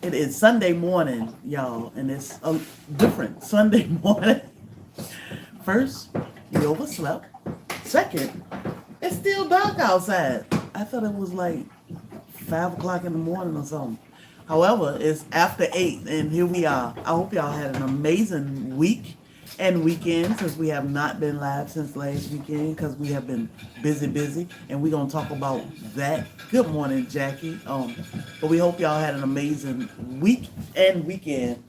It is Sunday morning, y'all, and it's a different Sunday morning. First, we overslept. Second, it's still dark outside. I thought it was like 5 o'clock in the morning or something. However, it's after 8, and here we are. I hope y'all had an amazing week and weekend, since we have not been live since last weekend because we have been busy, and we're gonna talk about that. Good morning, Jackie. But we hope y'all had an amazing week and weekend.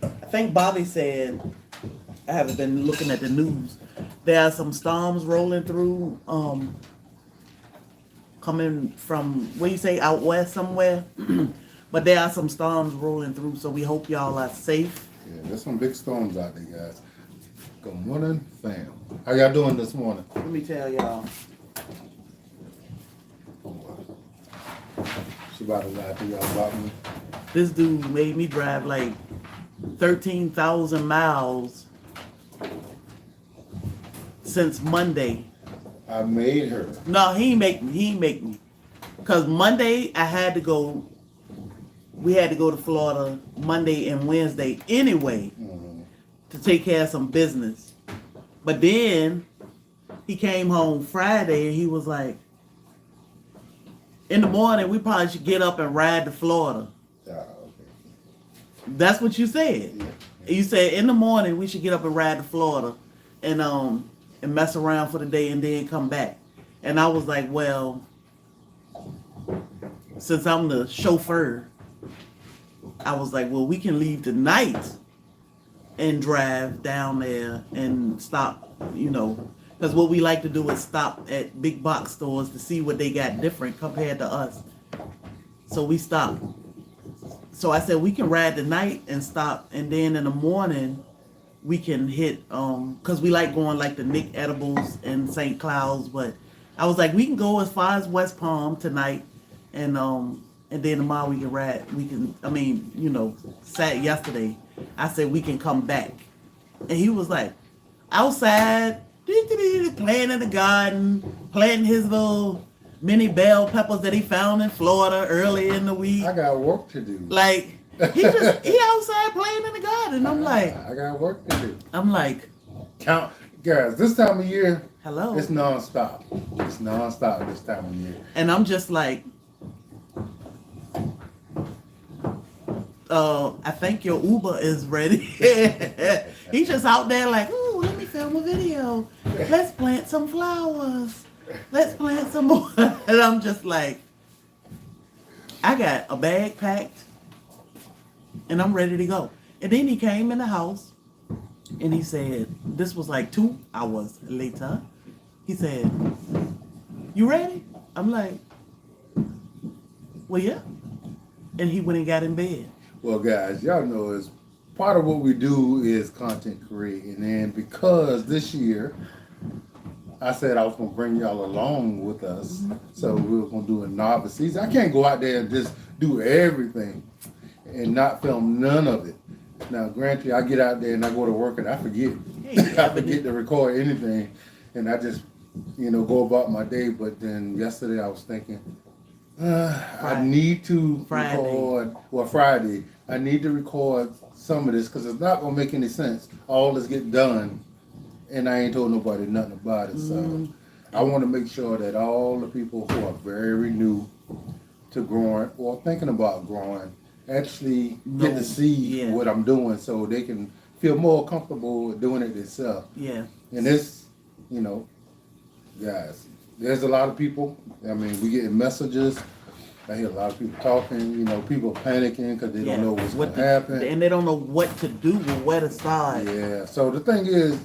I think Bobby said, I haven't been looking at the news. There are some storms rolling through, coming from, what do you say, out west somewhere? But there are some storms rolling through, so we hope y'all are safe. Yeah, there's some big storms out there, guys. Good morning, fam. How y'all doing this morning? Let me tell y'all. She about to lie to y'all about me. This dude made me drive like 13,000 miles since Monday. I made her. No, he ain't make me. Because Monday we had to go to Florida Monday and Wednesday anyway to take care of some business. But then he came home Friday and he was like, in the morning we probably should get up and ride to Florida. Okay. That's what you said. Yeah. You said in the morning we should get up and ride to Florida and mess around for the day and then come back. And I was like, well, since I'm the chauffeur, I was like, well, we can leave tonight and drive down there and stop, because what we like to do is stop at big box stores to see what they got different compared to us. So we stopped. So I said, we can ride tonight and stop, and then in the morning we can hit, because we like going like the Nick Edibles and St. Cloud's, but I was like, we can go as far as West Palm tonight, and then tomorrow we can ride. Yesterday, I said we can come back. And he was like, outside, playing in the garden, planting his little mini bell peppers that he found in Florida early in the week. I got work to do. Like, he outside playing in the garden. I'm like, I got work to do. I'm like, Count, guys, this time of year, hello. it's nonstop. It's nonstop this time of year. And I'm just like, I think your Uber is ready. He's just out there like, ooh, let me film a video. Let's plant some flowers. Let's plant some more. And I'm just like, I got a bag packed and I'm ready to go. And then he came in the house and he said, this was like 2 hours later. He said, you ready? I'm like, well, yeah. And he went and got in bed. Well, guys, y'all know is part of what we do is content creating, and because this year I said I was gonna bring y'all along with us, so we were gonna do a novice season. I can't go out there and just do everything and not film none of it. Now, granted, I get out there and I go to work and I forget. I forget to record anything, and I just go about my day. But then yesterday I was thinking, I need to record, Friday, I need to record some of this because it's not going to make any sense. All this get done and I ain't told nobody nothing about it. So I want to make sure that all the people who are very new to growing or thinking about growing actually get to see what I'm doing so they can feel more comfortable doing it themselves. Yeah. And this, guys, there's a lot of people. I mean, we getting messages. I hear a lot of people talking. People panicking because they don't know what's going to happen. And they don't know what to do or where to start. Yeah. So the thing is,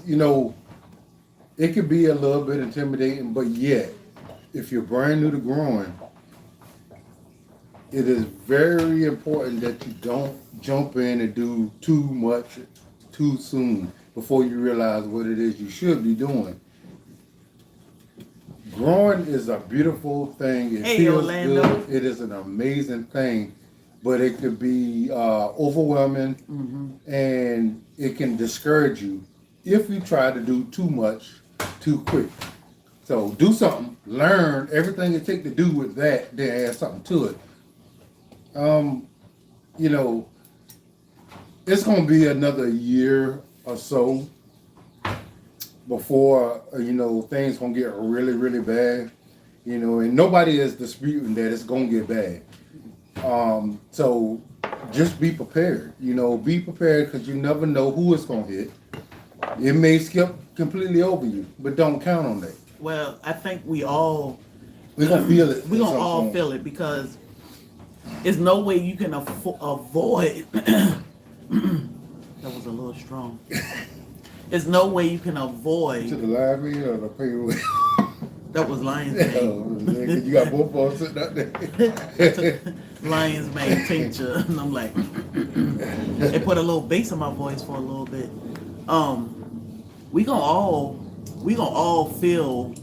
it could be a little bit intimidating, but yet, if you're brand new to growing, it is very important that you don't jump in and do too much too soon before you realize what it is you should be doing. Growing is a beautiful thing. It feels good. It is an amazing thing, but it could be overwhelming, and it can discourage you if you try to do too much too quick. So do something, learn everything it takes to do with that, then add something to it. You know, it's gonna be another year or so before things gonna get really, really bad. And nobody is disputing that it's gonna get bad. So just be prepared. Be prepared because you never know who it's gonna hit. It may skip completely over you, but don't count on that. Well, I think we're gonna feel it. We're gonna all feel it because there's no way you can avoid. That was a little strong. There's no way you can avoid. To the library or the pay. That was Lion's Mane. You got both of them sitting out there. Lion's Mane tincture, and I'm like, it put a little bass in my voice for a little bit. We gonna all feel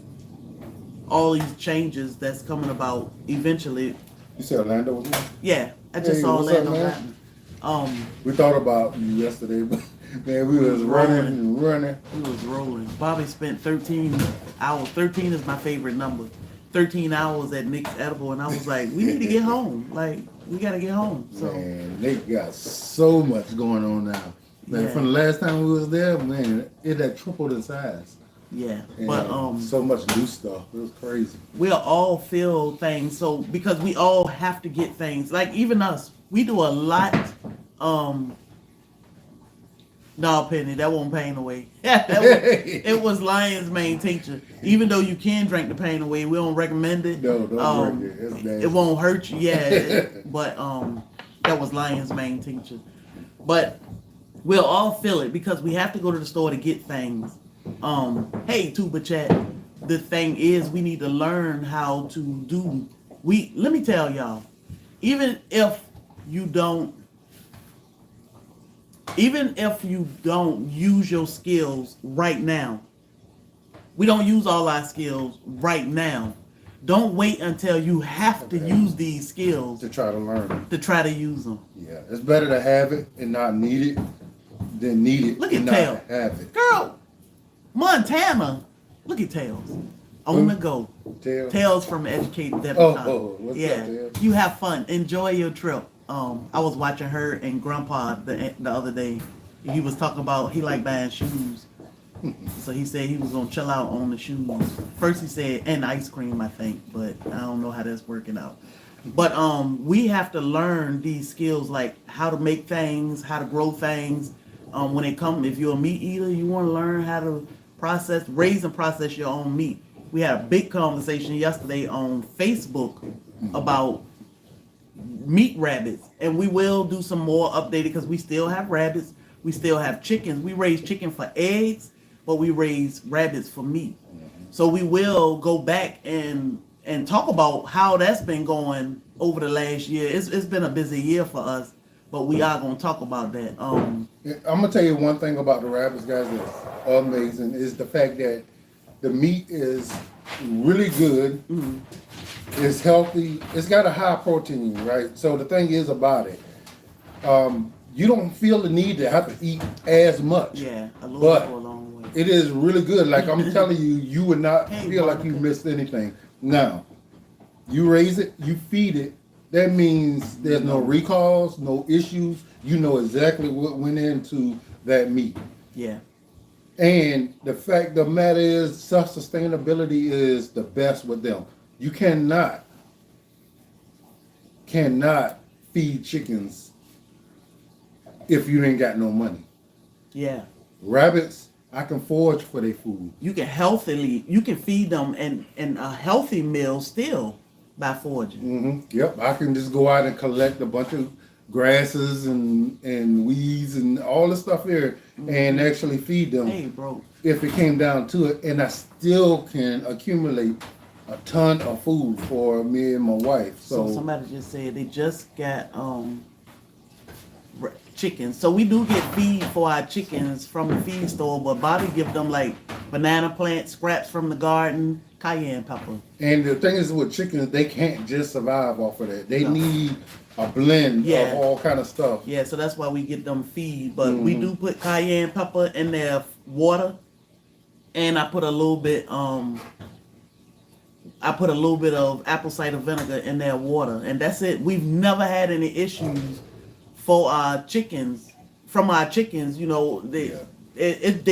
all these changes that's coming about eventually. You said Orlando was one? Yeah, I just saw Orlando happen. We thought about you yesterday, but man, we was running and running. We was rolling. Bobby spent 13 hours. 13 is my favorite number. 13 hours at Nick's Edible, and I was like, we need to get home. Like, we gotta get home. So man, Nick got so much going on now. Like from the last time we was there, man, it had tripled in size. Yeah, and but so much new stuff. It was crazy. We'll all feel things. So because we all have to get things. Like even us, we do a lot. No, Penny, that won't pain away. It was Lion's Mane tincture. Even though you can drink the pain away, we don't recommend it. No, don't drink it. It's nasty. It won't hurt you. Yeah, but that was Lion's Mane tincture. But we'll all feel it because we have to go to the store to get things. Hey, Tuba Chat. The thing is, we need to learn how to do. Let me tell y'all. Even if you don't use your skills right now, we don't use all our skills right now. Don't wait until you have to use these skills to try to learn them. To try to use them. Yeah, it's better to have it and not need it than need it and not have it. Girl, Montana. Look at Tails. On the go. Tails from Educated Debutante. What's up, Tails? You have fun. Enjoy your trip. I was watching her and Grandpa the other day. He was talking about he liked buying shoes. So he said he was gonna chill out on the shoes. First he said, and ice cream, I think, but I don't know how that's working out. But we have to learn these skills like how to make things, how to grow things. When it comes, if you're a meat eater, you want to learn how to raise and process your own meat. We had a big conversation yesterday on Facebook about meat rabbits, and we will do some more updated because we still have rabbits, we still have chickens. We raise chicken for eggs, but we raise rabbits for meat. So we will go back and talk about how that's been going over the last year. It's been a busy year for us, but we are going to talk about that. I'm gonna tell you one thing about the rabbits, guys, that's amazing is the fact that the meat is really good. Mm-hmm. It's healthy. It's got a high protein, right? So the thing is about it, you don't feel the need to have to eat as much. Yeah, a little but go a long way. It is really good. Like I'm telling you, you would not feel like you missed anything. Now, you raise it, you feed it. That means there's no recalls, no issues. You know exactly what went into that meat. Yeah. And the fact of the matter is, self-sustainability is the best with them. You cannot feed chickens if you ain't got no money. Yeah. Rabbits, I can forage for their food. You can feed them and a healthy meal still by foraging. Mm-hmm. Yep, I can just go out and collect a bunch of grasses and weeds and all the stuff here and actually feed them. Hey, bro. If it came down to it, and I still can accumulate a ton of food for me and my wife. So somebody just said they just got chickens. So we do get feed for our chickens from the feed store, but Bobby give them like banana plant scraps from the garden, cayenne pepper. And the thing is with chickens, they can't just survive off of that. They need a blend of all kind of stuff. Yeah, so that's why we get them feed. But we do put cayenne pepper in their water, and I put a little bit. I put a little bit of apple cider vinegar in their water, and that's it. We've never had any issues for our chickens. From our chickens, you know, they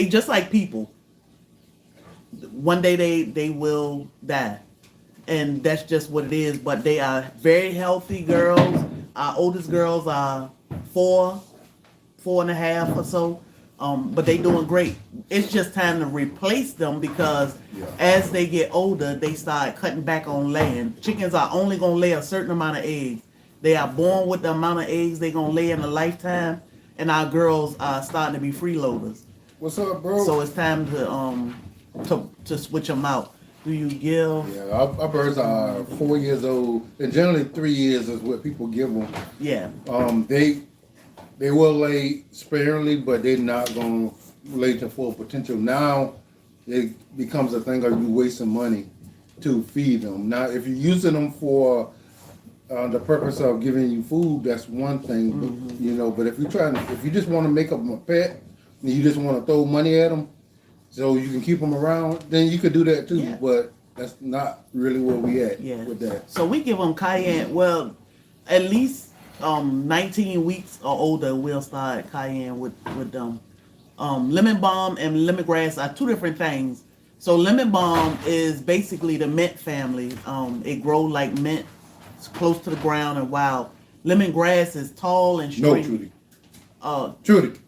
just like people. One day they will die, and that's just what it is. But they are very healthy girls. Our oldest girls are 4.5 or so. But they doing great. It's just time to replace them because as they get older, they start cutting back on laying. Chickens are only gonna lay a certain amount of eggs. They are born with the amount of eggs they're gonna lay in a lifetime, and our girls are starting to be freeloaders. What's up, bro? So it's time to switch them out. Do you give? Yeah, our birds are 4 years old, and generally 3 years is what people give them. Yeah. They will lay sparingly, but they're not going to lay to full potential. Now it becomes a thing of you wasting money to feed them. Now, if you're using them for the purpose of giving you food, that's one thing, but, you know. But if you just want to make them a pet and you just want to throw money at them so you can keep them around, then you could do that too. Yeah. But that's not really where we at with that. So we give them cayenne. Well, at least 19 weeks or older, we'll start cayenne with them. Lemon balm and lemongrass are two different things. So lemon balm is basically the mint family. It grows like mint. It's close to the ground and wild. Lemongrass is tall and straight. No, Trudy.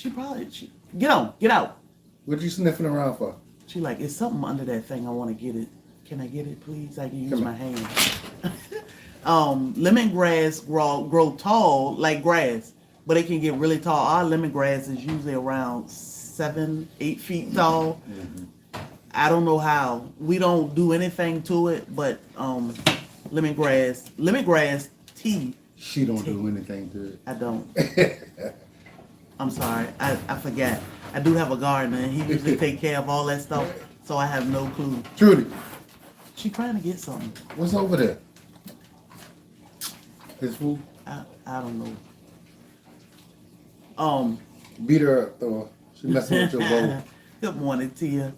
Trudy. Get out. What you sniffing around for? She like, it's something under that thing. I want to get it. Can I get it, please? I can use my hand. Lemongrass grow tall like grass, but it can get really tall. Our lemongrass is usually around 7-8 feet tall. I don't know how. We don't do anything to it, but lemongrass tea. She don't do anything to it. I don't. I'm sorry. I forgot. I do have a gardener, and he usually take care of all that stuff, so I have no clue. Trudy. She trying to get something. What's over there? His food? I don't know. Beat her up, though. She messing with your bowl. Good morning, Tia.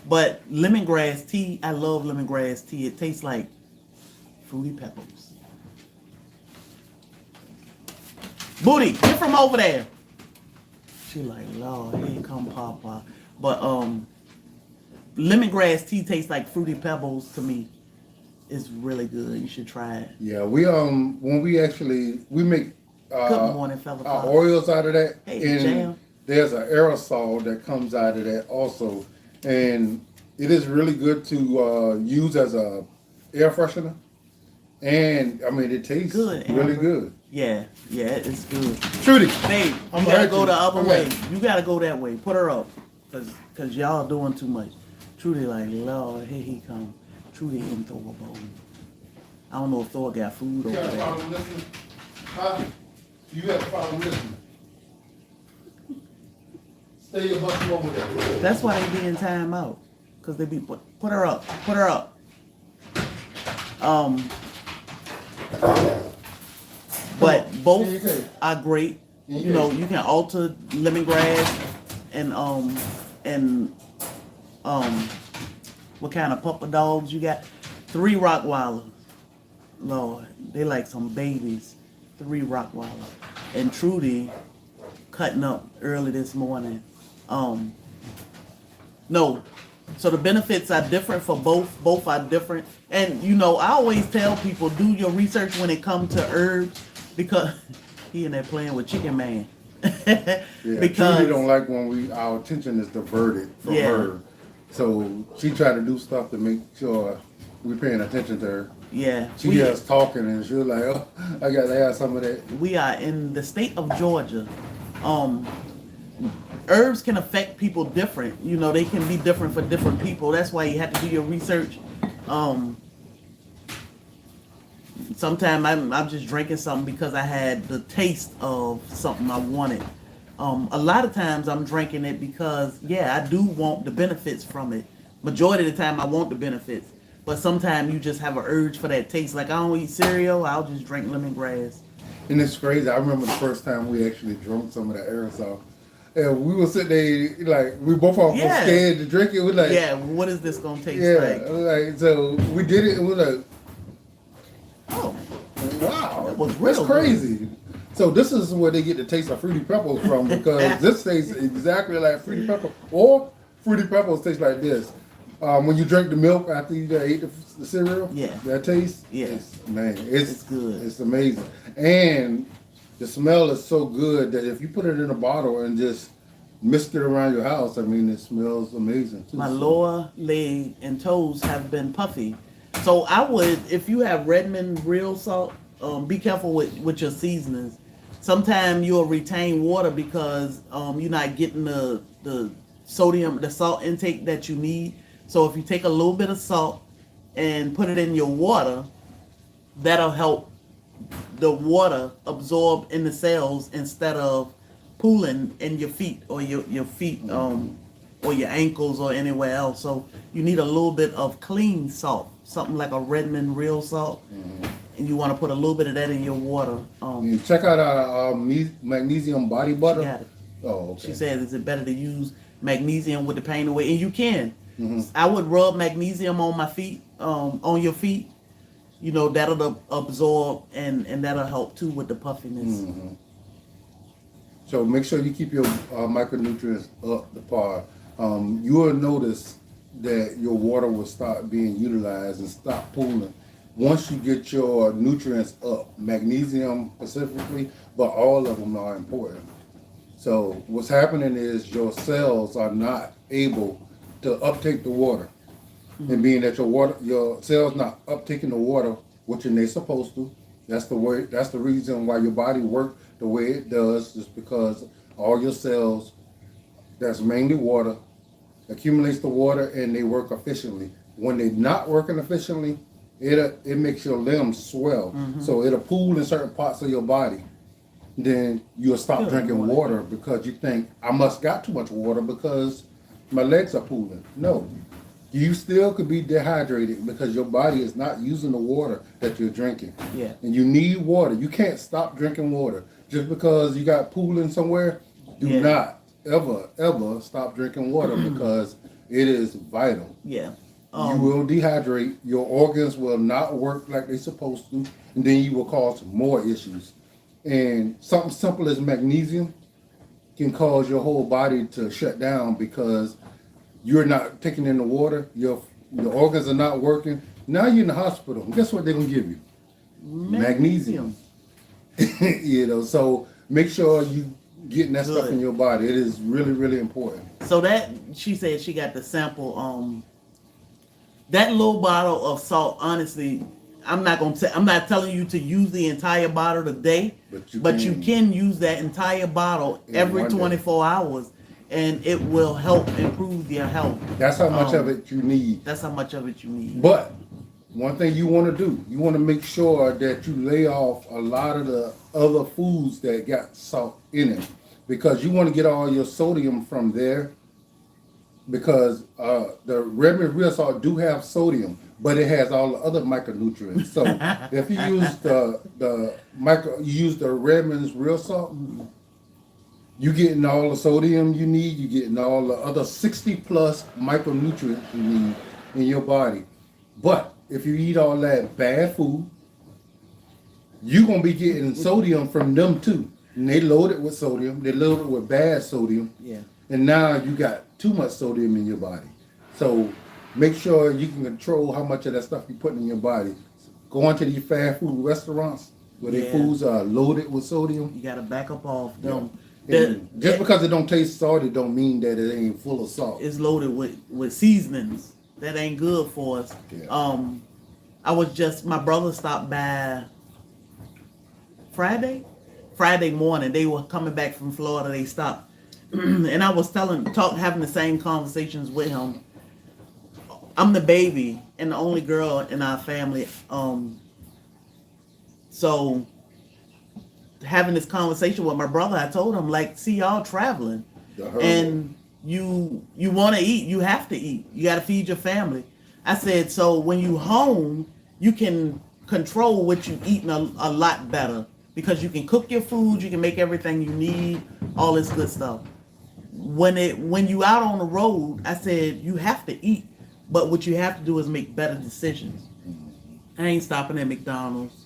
But lemongrass tea, I love lemongrass tea. It tastes like fruity pebbles. Booty, get from over there. She like, Lord, here come Papa. But lemongrass tea tastes like fruity pebbles to me. It's really good. You should try it. Yeah, we when we make Good morning, fella. our oils out of that, Hey, and Jam. there's an aerosol that comes out of that also, and it is really good to use as a air freshener, and I mean it tastes Good, really Amber. good. Yeah, it's good. Trudy, Babe, I'm you gotta hurt go you. the other Come way. here. You gotta go that way. Put her up. Cause y'all doing too much. Trudy like, Lord, here he come. Trudy in Thor bowl. I don't know if Thor got food over You got a there. problem listening? Huh? You got a problem listening? Stay your butt over there. That's why they be in time out. Cause they be put her up. Put her up. But both are great. You know, you can alter lemongrass and what kind of puppy dogs you got? 3 Rottweilers. Lord, they like some babies. 3 Rottweilers. And Trudy cutting up early this morning. No. So the benefits are different for both. Both are different. And you know, I always tell people, do your research when it comes to herbs, because he in there playing with Chicken Man. Because Trudy don't like when our attention is diverted from her. So she try to do stuff to make sure we're paying attention to her. Yeah. She just talking and she was like, oh, I gotta have some of that. We are in the state of Georgia. Herbs can affect people different. You know, they can be different for different people. That's why you have to do your research. Sometimes I'm just drinking something because I had the taste of something I wanted. A lot of times I'm drinking it because, I do want the benefits from it. Majority of the time I want the benefits. But sometimes you just have an urge for that taste. Like I don't eat cereal, I'll just drink lemongrass. And it's crazy. I remember the first time we actually drank some of the aerosol. and we were sitting there like we both of us were Yeah. scared to drink it. We're like, Yeah, what is this gonna taste yeah, like? like so we did it, and we're like, Oh, wow, that was that's real crazy. So this is where they get the taste of fruity pebbles from because this tastes exactly like fruity pebbles, or fruity pebbles taste like this. When you drink the milk after you ate the cereal, Yeah. that taste, Yeah. it's good. It's amazing, and the smell is so good that if you put it in a bottle and just mist it around your house, I mean, it smells amazing too. My So, lower leg and toes have been puffy. So I would, if you have Redmond real salt, be careful with your seasonings. Sometimes you'll retain water because you're not getting the sodium, the salt intake that you need. So if you take a little bit of salt and put it in your water, that'll help the water absorb in the cells instead of pooling in your feet or your feet or your ankles or anywhere else. So you need a little bit of clean salt, something like a Redmond real salt, and you want to put a little bit of that in your water. and check out our magnesium body butter. She got it. Oh, okay. She said, is it better to use magnesium with the pain away? And you can. I would rub magnesium on my feet, on your feet. You know, that'll absorb and that'll help too with the puffiness. So make sure you keep your micronutrients up to par. You will notice that your water will start being utilized and stop pooling once you get your nutrients up. Magnesium specifically, but all of them are important. So what's happening is your cells are not able to uptake the water. And being that your cells not uptaking the water, which they're supposed to, that's the reason why your body works the way it does, is because all your cells, that's mainly water, accumulates the water and they work efficiently. When they're not working efficiently, it makes your limbs swell. So it'll pool in certain parts of your body. Then you'll stop Good drinking morning. water because you think, I must got too much water because my legs are pooling. No. You still could be dehydrated because your body is not using the water that you're drinking. Yeah. And you need water. You can't stop drinking water. Just because you got pooling somewhere, do not ever stop drinking water because it is vital. Yeah. You will dehydrate, your organs will not work like they're supposed to, and then you will cause more issues. And something simple as magnesium can cause your whole body to shut down because you're not taking in the water, your organs are not working. Now you're in the hospital. Guess what they're gonna give you? Magnesium. You know, so make sure you getting that stuff in your body. It is really, really important. So that she said she got the sample. That little bottle of salt, honestly, I'm not telling you to use the entire bottle today, but you can use that entire bottle every 24 hours, and it will help improve your health. That's how much of it you need. That's how much of it you need. But one thing you want to do, you want to make sure that you lay off a lot of the other foods that got salt in it, because you want to get all your sodium from there. Because the Redmond real salt do have sodium, but it has all the other micronutrients. So if you use the Redmond's real salt, you getting all the sodium you need. You getting all the other 60 plus micronutrients you need in your body. But if you eat all that bad food, you're gonna be getting sodium from them too. And they load it with sodium. They load it with bad sodium. Yeah. And now you got too much sodium in your body. So make sure you can control how much of that stuff you're putting in your body. Going to these fast food restaurants where their foods are loaded with sodium. You gotta back up off them. Just because it don't taste salty don't mean that it ain't full of salt. It's loaded with seasonings that ain't good for us. Yeah. My brother stopped by Friday morning. They were coming back from Florida. They stopped. And I was having the same conversations with him. I'm the baby and the only girl in our family. So having this conversation with my brother, I told him, like, see, y'all traveling and you want to eat, you have to eat. You got to feed your family. I said, so when you home, you can control what you eating a lot better because you can cook your food, you can make everything you need, all this good stuff. when you out on the road, I said you have to eat, but what you have to do is make better decisions. I ain't stopping at McDonald's.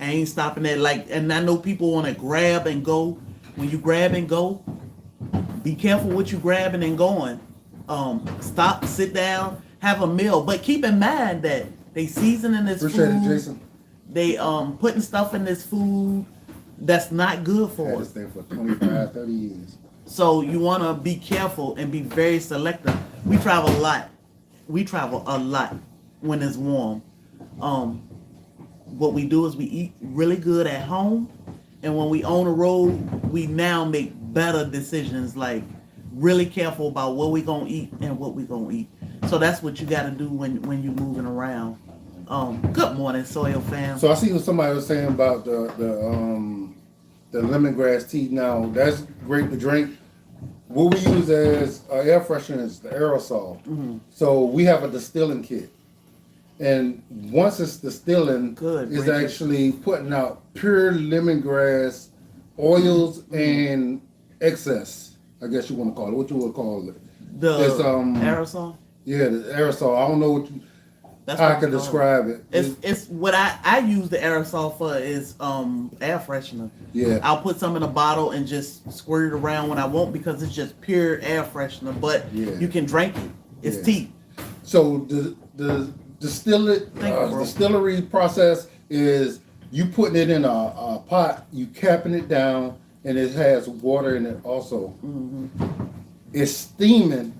I ain't stopping at and I know people want to grab and go. When you grab and go, be careful what you grabbing and going. Stop, sit down, have a meal, but keep in mind that they seasoning this Appreciate food. it, Jason. They putting stuff in this food that's not good for Had us. this thing for 25, 30 years. So you want to be careful and be very selective. We travel a lot. We travel a lot when it's warm. What we do is we eat really good at home, and when we on the road, we now make better decisions, like really careful about what we gonna eat and what we gonna eat. So that's what you got to do when you moving around. Good morning, Soil Fam. So I see what somebody was saying about the lemongrass tea. Now that's great to drink. What we use as air freshener is the aerosol. Mm-hmm. So we have a distilling kit, and once it's distilling, it's actually putting out pure lemongrass oils and excess. I guess you want to call it. What you would call it? It's aerosol. Yeah, the aerosol. I don't know what you. That's how I can describe it. It's what I use the aerosol for is air freshener. Yeah. I'll put some in a bottle and just squirt it around when I want, because it's just pure air freshener. But you can drink it. It's tea. So the distillery process is you putting it in a pot, you capping it down, and it has water in it also. Mm-hmm. It's steaming.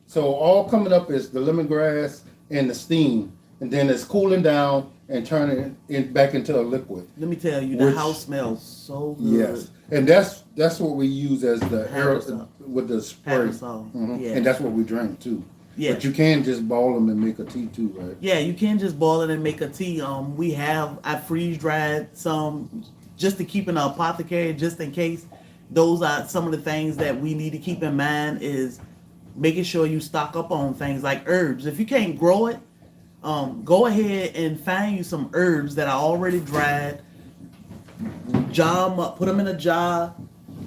So all coming up is the lemongrass and the steam, and then it's cooling down and turning it back into a liquid. Let me tell you, the house smells so good. Yes, and that's what we use as the aerosol with the spray. Mm-hmm. Yeah. And that's what we drink too. Yeah. But you can just boil them and make a tea too, right? Yeah, you can just boil it and make a tea. I freeze dried some just to keep in the apothecary, just in case. Those are some of the things that we need to keep in mind, is making sure you stock up on things like herbs. If you can't grow it, go ahead and find you some herbs that are already dried. Jar them up, put them in a jar,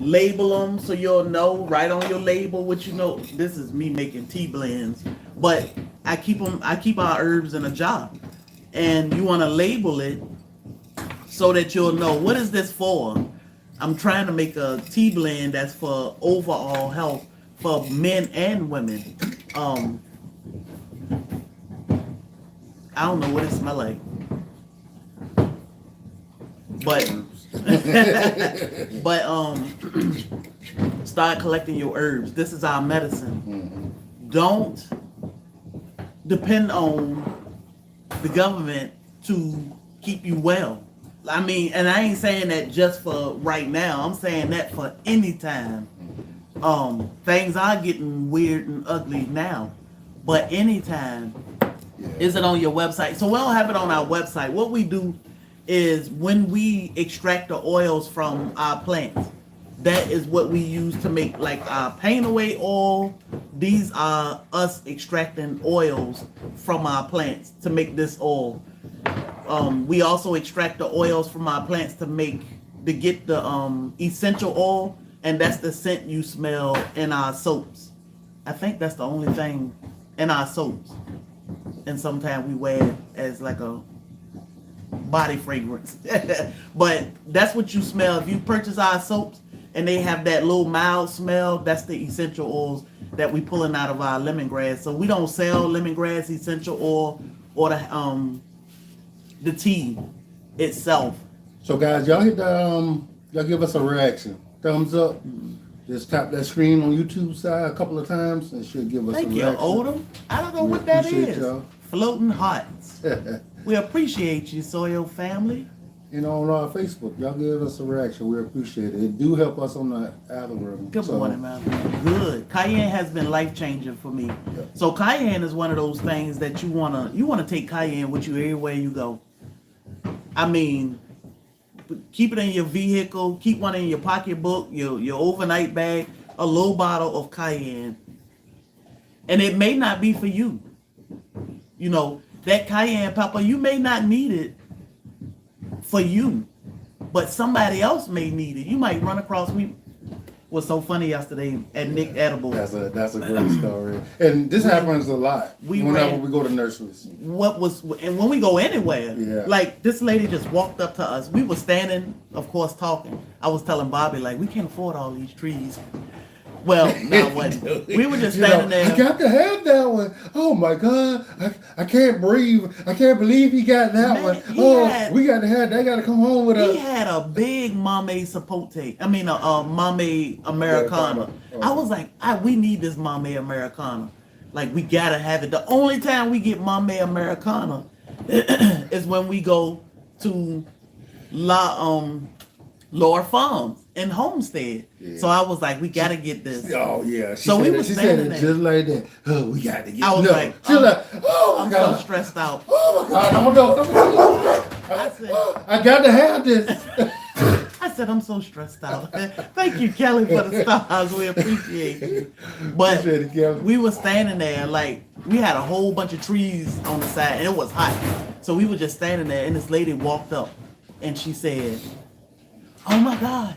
label them so you'll know right on your label what you know. This is me making tea blends, but I keep our herbs in a jar, and you want to label it so that you'll know, what is this for? I'm trying to make a tea blend that's for overall health for men and women. I don't know what it smells like, but start collecting your herbs. This is our medicine. Mm-hmm. Don't depend on the government to keep you well. I mean, and I ain't saying that just for right now. I'm saying that for any time. Things are getting weird and ugly now, but anytime. Is it on your website? So we don't have it on our website. What we do is, when we extract the oils from our plants, that is what we use to make like our paint away oil. These are us extracting oils from our plants to make this oil. We also extract the oils from our plants to get the essential oil, and that's the scent you smell in our soaps. I think that's the only thing in our soaps. And sometimes we wear it as like a body fragrance. But that's what you smell. If you purchase our soaps and they have that little mild smell, that's the essential oils that we pulling out of our lemongrass. So we don't sell lemongrass essential oil or the tea itself. So guys, y'all hit the y'all give us a reaction. Thumbs up. Just tap that screen on YouTube side a couple of times and it should give us a reaction. Thank you, Odom. I don't know what that is. Y'all. Floating hearts. We appreciate you, Soil Family. And on our Facebook, y'all give us a reaction. We appreciate it. It do help us on the algorithm. Good morning, man. Good. Cayenne has been life-changing for me. Yep. So cayenne is one of those things that you wanna take cayenne with you everywhere you go. I mean, keep it in your vehicle, keep one in your pocketbook, your overnight bag, a little bottle of cayenne. And it may not be for you. You know, that cayenne pepper, you may not need it for you, but somebody else may need it. You might run across me. was so funny yesterday at Nick Edible. That's a great story. And this happens a lot whenever we go to nurseries. And when we go anywhere, Yeah. like this lady just walked up to us. We were standing, of course, talking. I was telling Bobby, like, we can't afford all these trees. Well, no, what? We were just standing there. I got to have that one. Oh my God, I can't breathe. I can't believe he got that one. We got to have. They got to come home with us. He had a big Mame Sapote. I mean, a Mame Americana. I was like, we need this Mame Americana. Like, we gotta have it. The only time we get Mame Americana is when we go to Lower Farms and Homestead. Yeah. So I was like, we gotta get this. Oh yeah. She said it just like that. Oh, we got to get. I was like, oh my God, so stressed out. Oh my God, I'm gonna go. I got to have this. I said, I'm so stressed out. Thank you, Kelly, for the stars. We appreciate you. But we were standing there, like, we had a whole bunch of trees on the side, and it was hot. So we were just standing there, and this lady walked up, and she said, oh my God,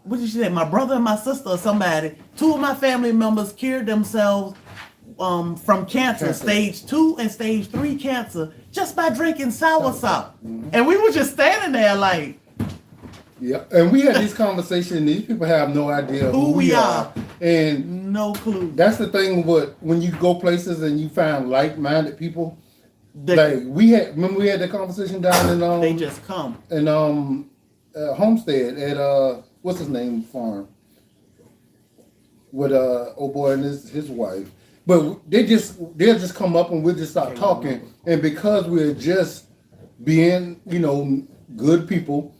what did she say? My brother and my sister or somebody, 2 of my family members cured themselves from cancer, stage 2 and stage 3 cancer, just by drinking soursop. Mm-hmm. And we were just standing there like, yeah, and we had this conversation. These people have no idea who we are, and no clue. That's the thing. When you go places and you find like-minded people, remember we had the conversation down in they just come in Homestead at what's his name farm with old boy and his wife. But they'll just come up and we'll just start talking, and because we're just being good people.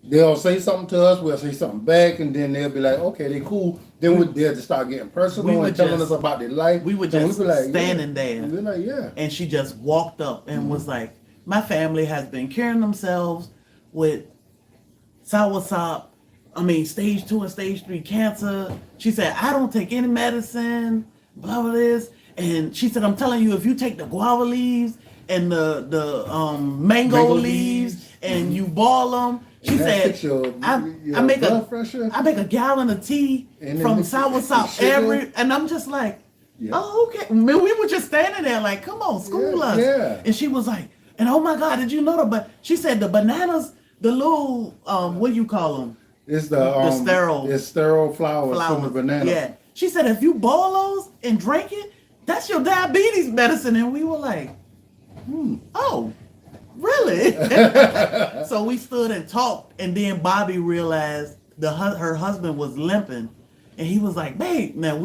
They'll say something to us, we'll say something back, and then they'll be like, okay, they cool. Then they'll just start getting personal and telling us about their life. We were just standing there. And we're like, yeah. And she just walked up and was like, my family has been curing themselves with soursop, stage 2 and stage 3 cancer. She said, I don't take any medicine, blah, blah, this. And she said, I'm telling you, if you take the guava leaves and the mango leaves and you boil them, she said, I make a gallon of tea from soursop and I'm just like, oh, okay. We were just standing there like, come on, school us. Yeah. And she was like, and oh my God, did you know but she said the bananas, the little, what do you call them? It's the sterile. It's sterile flowers from the banana. Yeah. She said, if you boil those and drink it, that's your diabetes medicine. And we were like, oh. Really? So we stood and talked, and then Bobby realized her husband was limping, and he was like, babe, now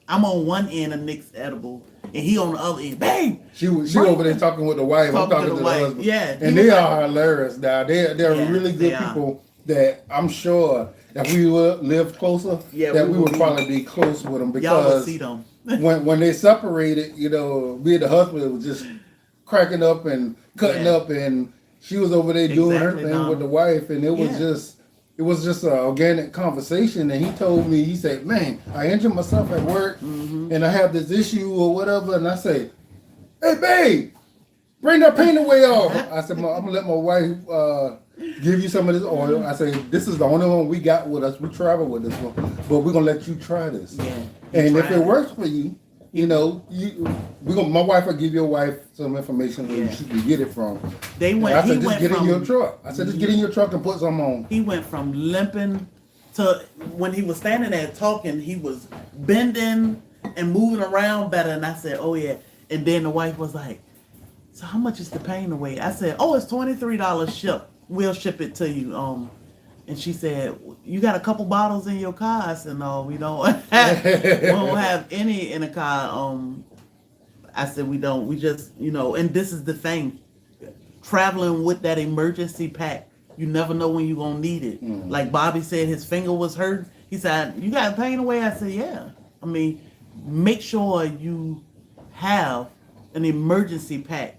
I'm on one end of Nick's edible, and he on the other end. Babe! She over there talking with the wife. I'm talking to the husband. Yeah. And they are hilarious now. They're really good people that I'm sure if we would live closer, that we would probably be close with them, because y'all would see them. when they separated, me and the husband was just cracking up and cutting up, and she was over there doing her thing with the wife, and it was just an organic conversation. And he said, man, I injured myself at work, and I have this issue or whatever, and I say, hey babe, bring that pain away off. I said, I'm gonna let my wife give you some of this oil. I say, this is the only one we got with us. We travel with this one, but we're gonna let you try this. And if it works for you, my wife will give your wife some information where she can get it from. I said, just get in your truck. I said, just get in your truck and put some on. He went from limping to, when he was standing there talking, he was bending and moving around better. And I said, oh yeah. And then the wife was like, so how much is the pain away? I said, oh, it's $23 ship. We'll ship it to you. And she said, you got a couple bottles in your car? I said, no, we don't. We don't have any in the car. I said, we don't. We just, and this is the thing. Traveling with that emergency pack, you never know when you're going to need it. Like Bobby said, his finger was hurt. He said, you got pain away? I said, yeah. Make sure you have an emergency pack.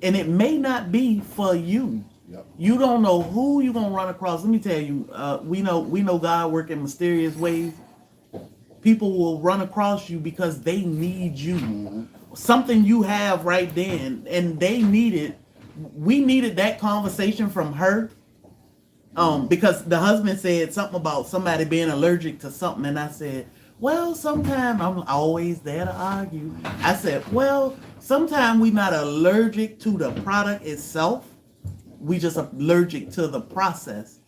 And it may not be for you. Yep. You don't know who you're gonna run across. Let me tell you, we know God work in mysterious ways. People will run across you because they need you. Something you have right then, and they needed. We needed that conversation from her. Because the husband said something about somebody being allergic to something, and I said, well, sometimes I'm always there to argue. I said, well, sometimes we're not allergic to the product itself. We just allergic to the process.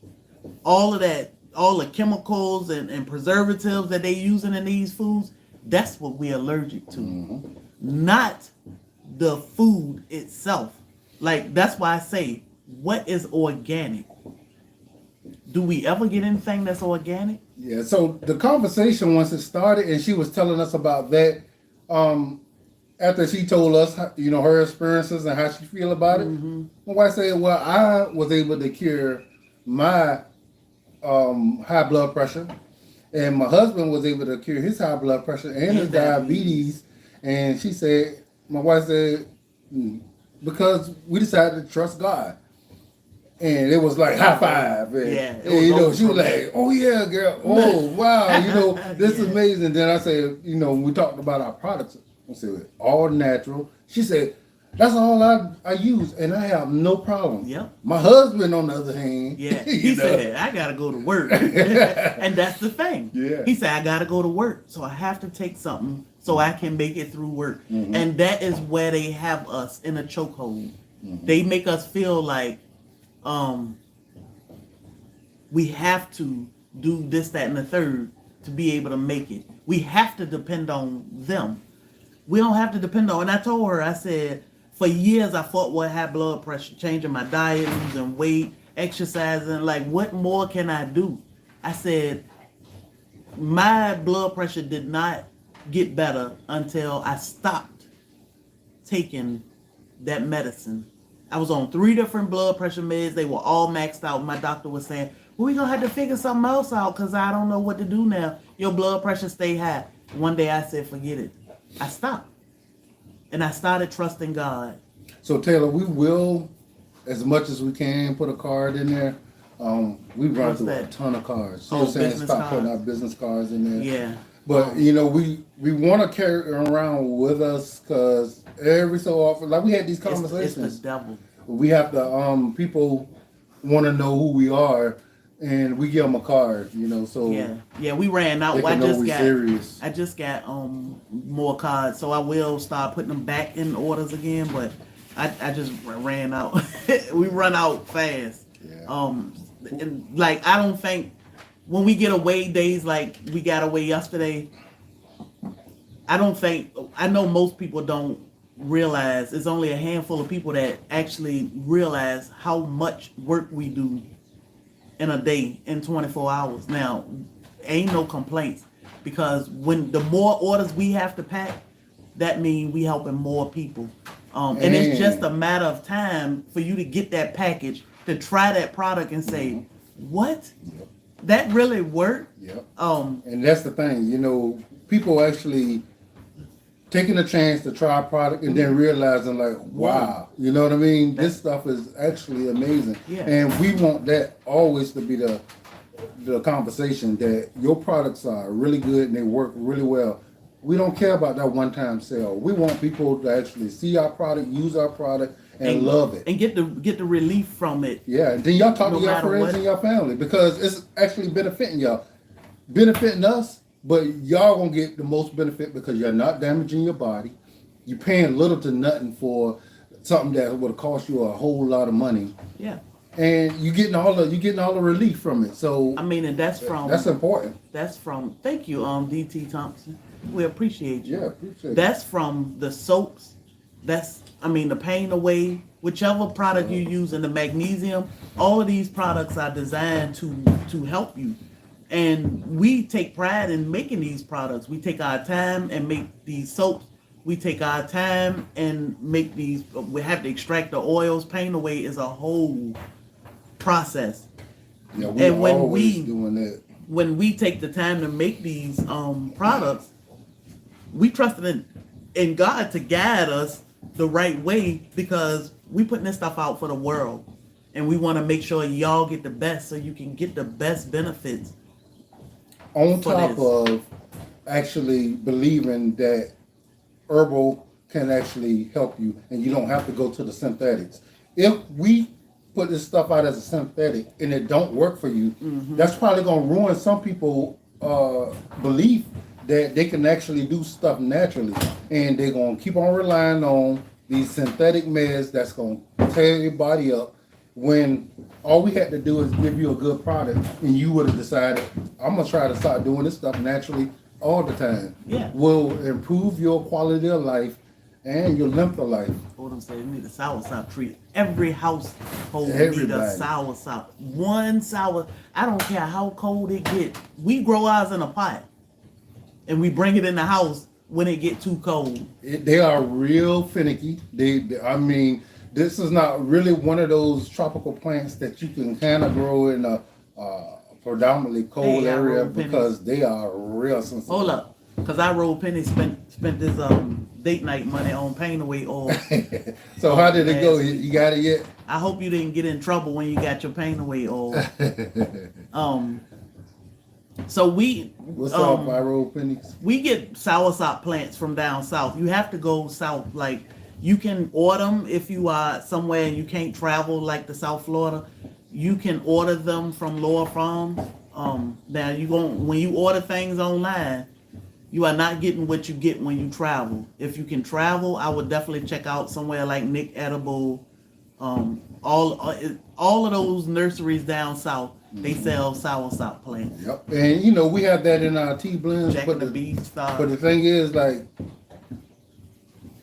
All of that, all the chemicals and preservatives that they using in these foods, that's what we're allergic to. Not the food itself. Like, that's why I say, what is organic? Do we ever get anything that's organic? Yeah, so the conversation once it started, and she was telling us about that, after she told us, her experiences and how she feel about it. My wife said, well, I was able to cure my high blood pressure, and my husband was able to cure his high blood pressure and his diabetes. And she said, my wife said, because we decided to trust God. And it was like high five. And, she was like, oh yeah, girl. Oh, wow. This is amazing. Then I said, we talked about our products. I said, all natural. She said, that's all I use, and I have no problem. Yep. My husband, on the other hand, he said, I got to go to work. And that's the thing. Yeah. He said, I got to go to work, so I have to take something so I can make it through work. And that is where they have us in a chokehold. They make us feel like we have to do this, that, and the third to be able to make it. We have to depend on them. We don't have to depend on. And I told her, I said, for years I fought with high blood pressure, changing my diet, losing weight, exercising. Like, what more can I do? I said, my blood pressure did not get better until I stopped taking that medicine. I was on 3 different blood pressure meds. They were all maxed out. My doctor was saying, well, we're going to have to figure something else out because I don't know what to do now. Your blood pressure stay high. One day I said, forget it. I stopped. And I started trusting God. So, Taylor, we will, as much as we can, put a card in there. We run through a ton of cards. So saying stop putting our business cards in there. Yeah. But, we want to carry it around with us because every so often, like we had these conversations. It's the devil. We have to, people want to know who we are, and we give them a card, so. Yeah, we ran out. Serious. I just got more cards, so I will start putting them back in orders again, but I just ran out. We run out fast. Yeah. And like, I don't think when we get away days like we got away yesterday, I know most people don't realize, it's only a handful of people that actually realize how much work we do in a day, in 24 hours. Now, ain't no complaints, because when the more orders we have to pack, that means we helping more people. And it's just a matter of time for you to get that package, to try that product and say, what? Yep. That really worked? Yep. And that's the thing, people actually taking a chance to try a product and then realizing like, wow, you know what I mean? This stuff is actually amazing. Yeah. And we want that always to be the conversation, that your products are really good and they work really well. We don't care about that one-time sale. We want people to actually see our product, use our product, and love it. And get the relief from it. Yeah, and then y'all talk to your friends and your family, because it's actually benefiting y'all. Benefiting us, but y'all gonna get the most benefit because you're not damaging your body. You're paying little to nothing for something that would cost you a whole lot of money. Yeah. And you're getting all the relief from it. So I mean, and that's important. That's from, thank you, DT Thompson. We appreciate you. Yeah, appreciate it. That's from the soaps. The pain away, whichever product you use, and the magnesium. All of these products are designed to help you. And we take pride in making these products. We take our time and make these soaps. We take our time and make these. We have to extract the oils. Pain away is a whole process. Yeah, we're always doing that. When we take the time to make these products, we trust in God to guide us the right way, because we putting this stuff out for the world, and we want to make sure y'all get the best, so you can get the best benefits. On top of actually believing that herbal can actually help you, and you don't have to go to the synthetics. If we put this stuff out as a synthetic and it don't work for you, that's probably gonna ruin some people belief that they can actually do stuff naturally, and they're gonna keep on relying on these synthetic meds that's gonna tear your body up. When all we had to do is give you a good product, and you would have decided, I'm gonna try to start doing this stuff naturally all the time. Yeah. Will improve your quality of life and your length of life. What I'm saying, we need a soursop tree. Every household need a Everybody. soursop. One sour. I don't care how cold it get. We grow ours in a pot, and we bring it in the house when it get too cold. They are real finicky. I mean, this is not really one of those tropical plants that you can kind of grow in a predominantly cold Hey, I area rolled pennies. because they are real sensitive. Hold up, cause I rolled pennies, spent this date night money on paint away oil. So how did it go? You got it yet? I hope you didn't get in trouble when you got your paint away oil. So we What's up, Pyro Pennies? we get soursop plants from down south. You have to go south. Like, you can order them if you are somewhere and you can't travel, like the South Florida. You can order them from Lower Farms. Now when you order things online, you are not getting what you get when you travel. If you can travel, I would definitely check out somewhere like Nick Edible. All of those nurseries down south, they sell soursop plants. Yep. And you know, we have that in our tea blends, Jack and the Beanstalk. but the thing is, like,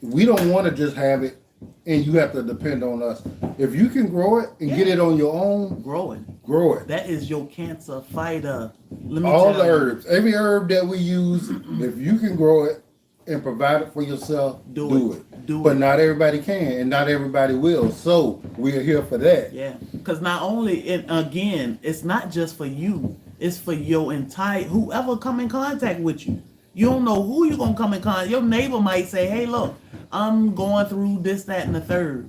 we don't want to just have it and you have to depend on us. If you can grow it and get it on your own, Grow it. grow it. That is your cancer fighter. Let me All tell the you. herbs, every herb that we use, if you can grow it and provide it for yourself, do it. Do But it. not everybody can, and not everybody will. So we're here for that. Yeah, because not only again, it's not just for you. It's for your entire whoever come in contact with you. You don't know who you're gonna come in contact. Your neighbor might say, "Hey, look, I'm going through this, that, and the third.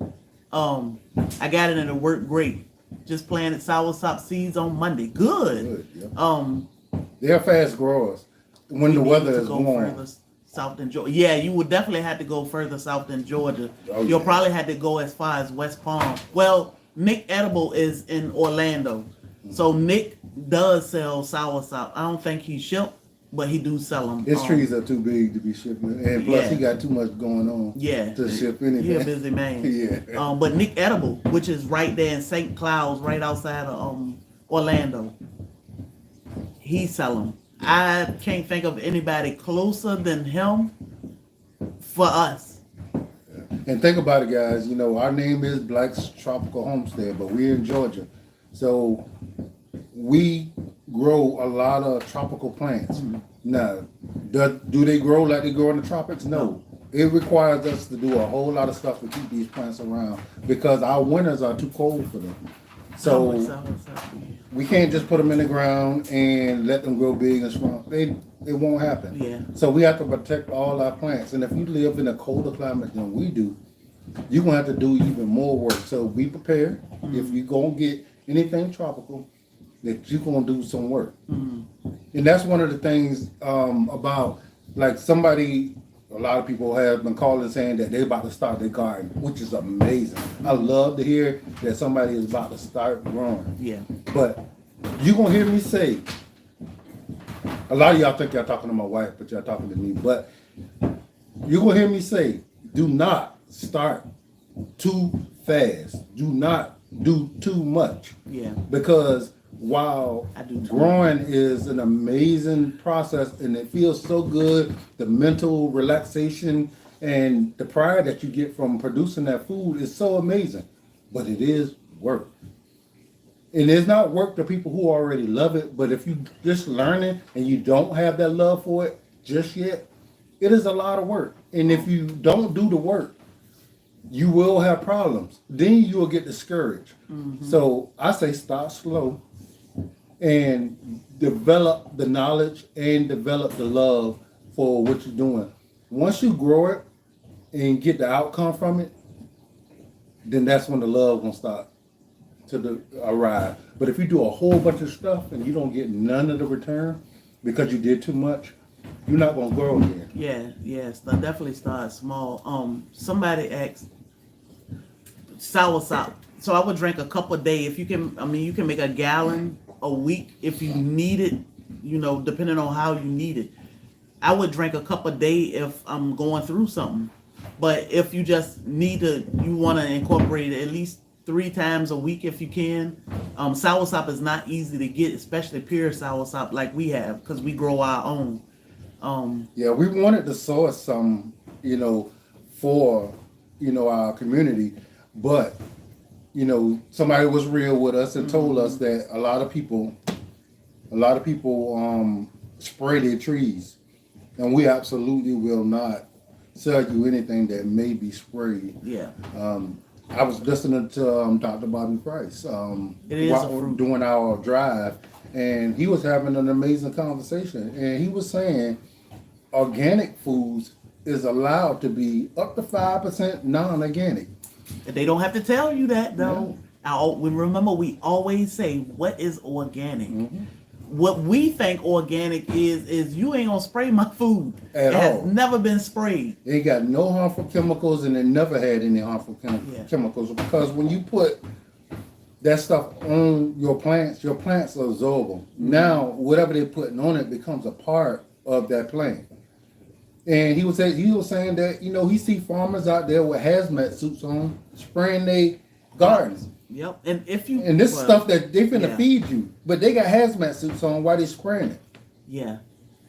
I got it and it worked great. Just planted soursop seeds on Monday. Good. Good, yeah. They're fast growers when the You weather need to is go warm. further south than Georgia. Yeah, you would definitely have to go further south than Georgia. Oh, You'll yeah. probably have to go as far as West Palm. Well, Nick Edible is in Orlando, so Nick does sell soursop. I don't think he ship, but he do sell them. His trees are too big to be shipping, and plus Yeah. he got too much going on. Yeah, To ship anything. He a busy man. Yeah. But Nick Edible, which is right there in St. Cloud, right outside of Orlando, he sell them. I can't think of anybody closer than him for us. And think about it, guys. You know, our name is Black's Tropical Homestead, but we're in Georgia. So we grow a lot of tropical plants. Now, do they grow like they grow in the tropics? No. It requires us to do a whole lot of stuff to keep these plants around because our winters are too cold for them. So we can't just put them in the ground and let them grow big and strong. It won't happen. Yeah. So we have to protect all our plants. And if you live in a colder climate than we do, you're going to have to do even more work. So be prepared. If you're going to get anything tropical, that you're going to do some work. And that's one of the things about, like, a lot of people have been calling saying that they're about to start their garden, which is amazing. I love to hear that somebody is about to start growing. Yeah. But you're going to hear me say, a lot of y'all think y'all talking to my wife, but y'all talking to me. But you're going to hear me say, do not start too fast. Do not do too much. Yeah. Because while I do too. growing is an amazing process and it feels so good, the mental relaxation and the pride that you get from producing that food is so amazing. But it is work. And it's not work to people who already love it, but if you just learning and you don't have that love for it just yet, it is a lot of work. And if you don't do the work, you will have problems. Then you will get discouraged. So I say start slow and develop the knowledge and develop the love for what you're doing. Once you grow it and get the outcome from it, then that's when the love will start to arrive. But if you do a whole bunch of stuff and you don't get none of the return because you did too much, you're not gonna grow again. Yes, definitely start small. Somebody asked soursop So I would drink a cup a day. If you can, I mean, you can make a gallon a week if you need it, you know, depending on how you need it. I would drink a cup a day if I'm going through something. But if you just need to, you want to incorporate it at least 3 times a week if you can. Soursop is not easy to get, especially pure soursop like we have, because we grow our own. Yeah, we wanted to source some, you know, for, you know, our community, but, you know, somebody was real with us and told us that a lot of people spray their trees, and we absolutely will not sell you anything that may be sprayed. Yeah. I was listening to Dr. Bobby Price It is a fruit. doing our drive, and he was having an amazing conversation, and he was saying organic foods is allowed to be up to 5% non-organic. They don't have to tell you that though. Remember, we always say, what is organic? What we think organic is you ain't gonna spray my food. At it has all. never been sprayed. They got no harmful chemicals, and they never had any harmful chemicals, because when you put that stuff on your plants absorb them. Now, whatever they're putting on it becomes a part of that plant. And he was saying that, you know, he see farmers out there with hazmat suits on spraying their gardens. Yep. And if you And this stuff that they finna feed you, but they got hazmat suits on while they spraying it. Yeah.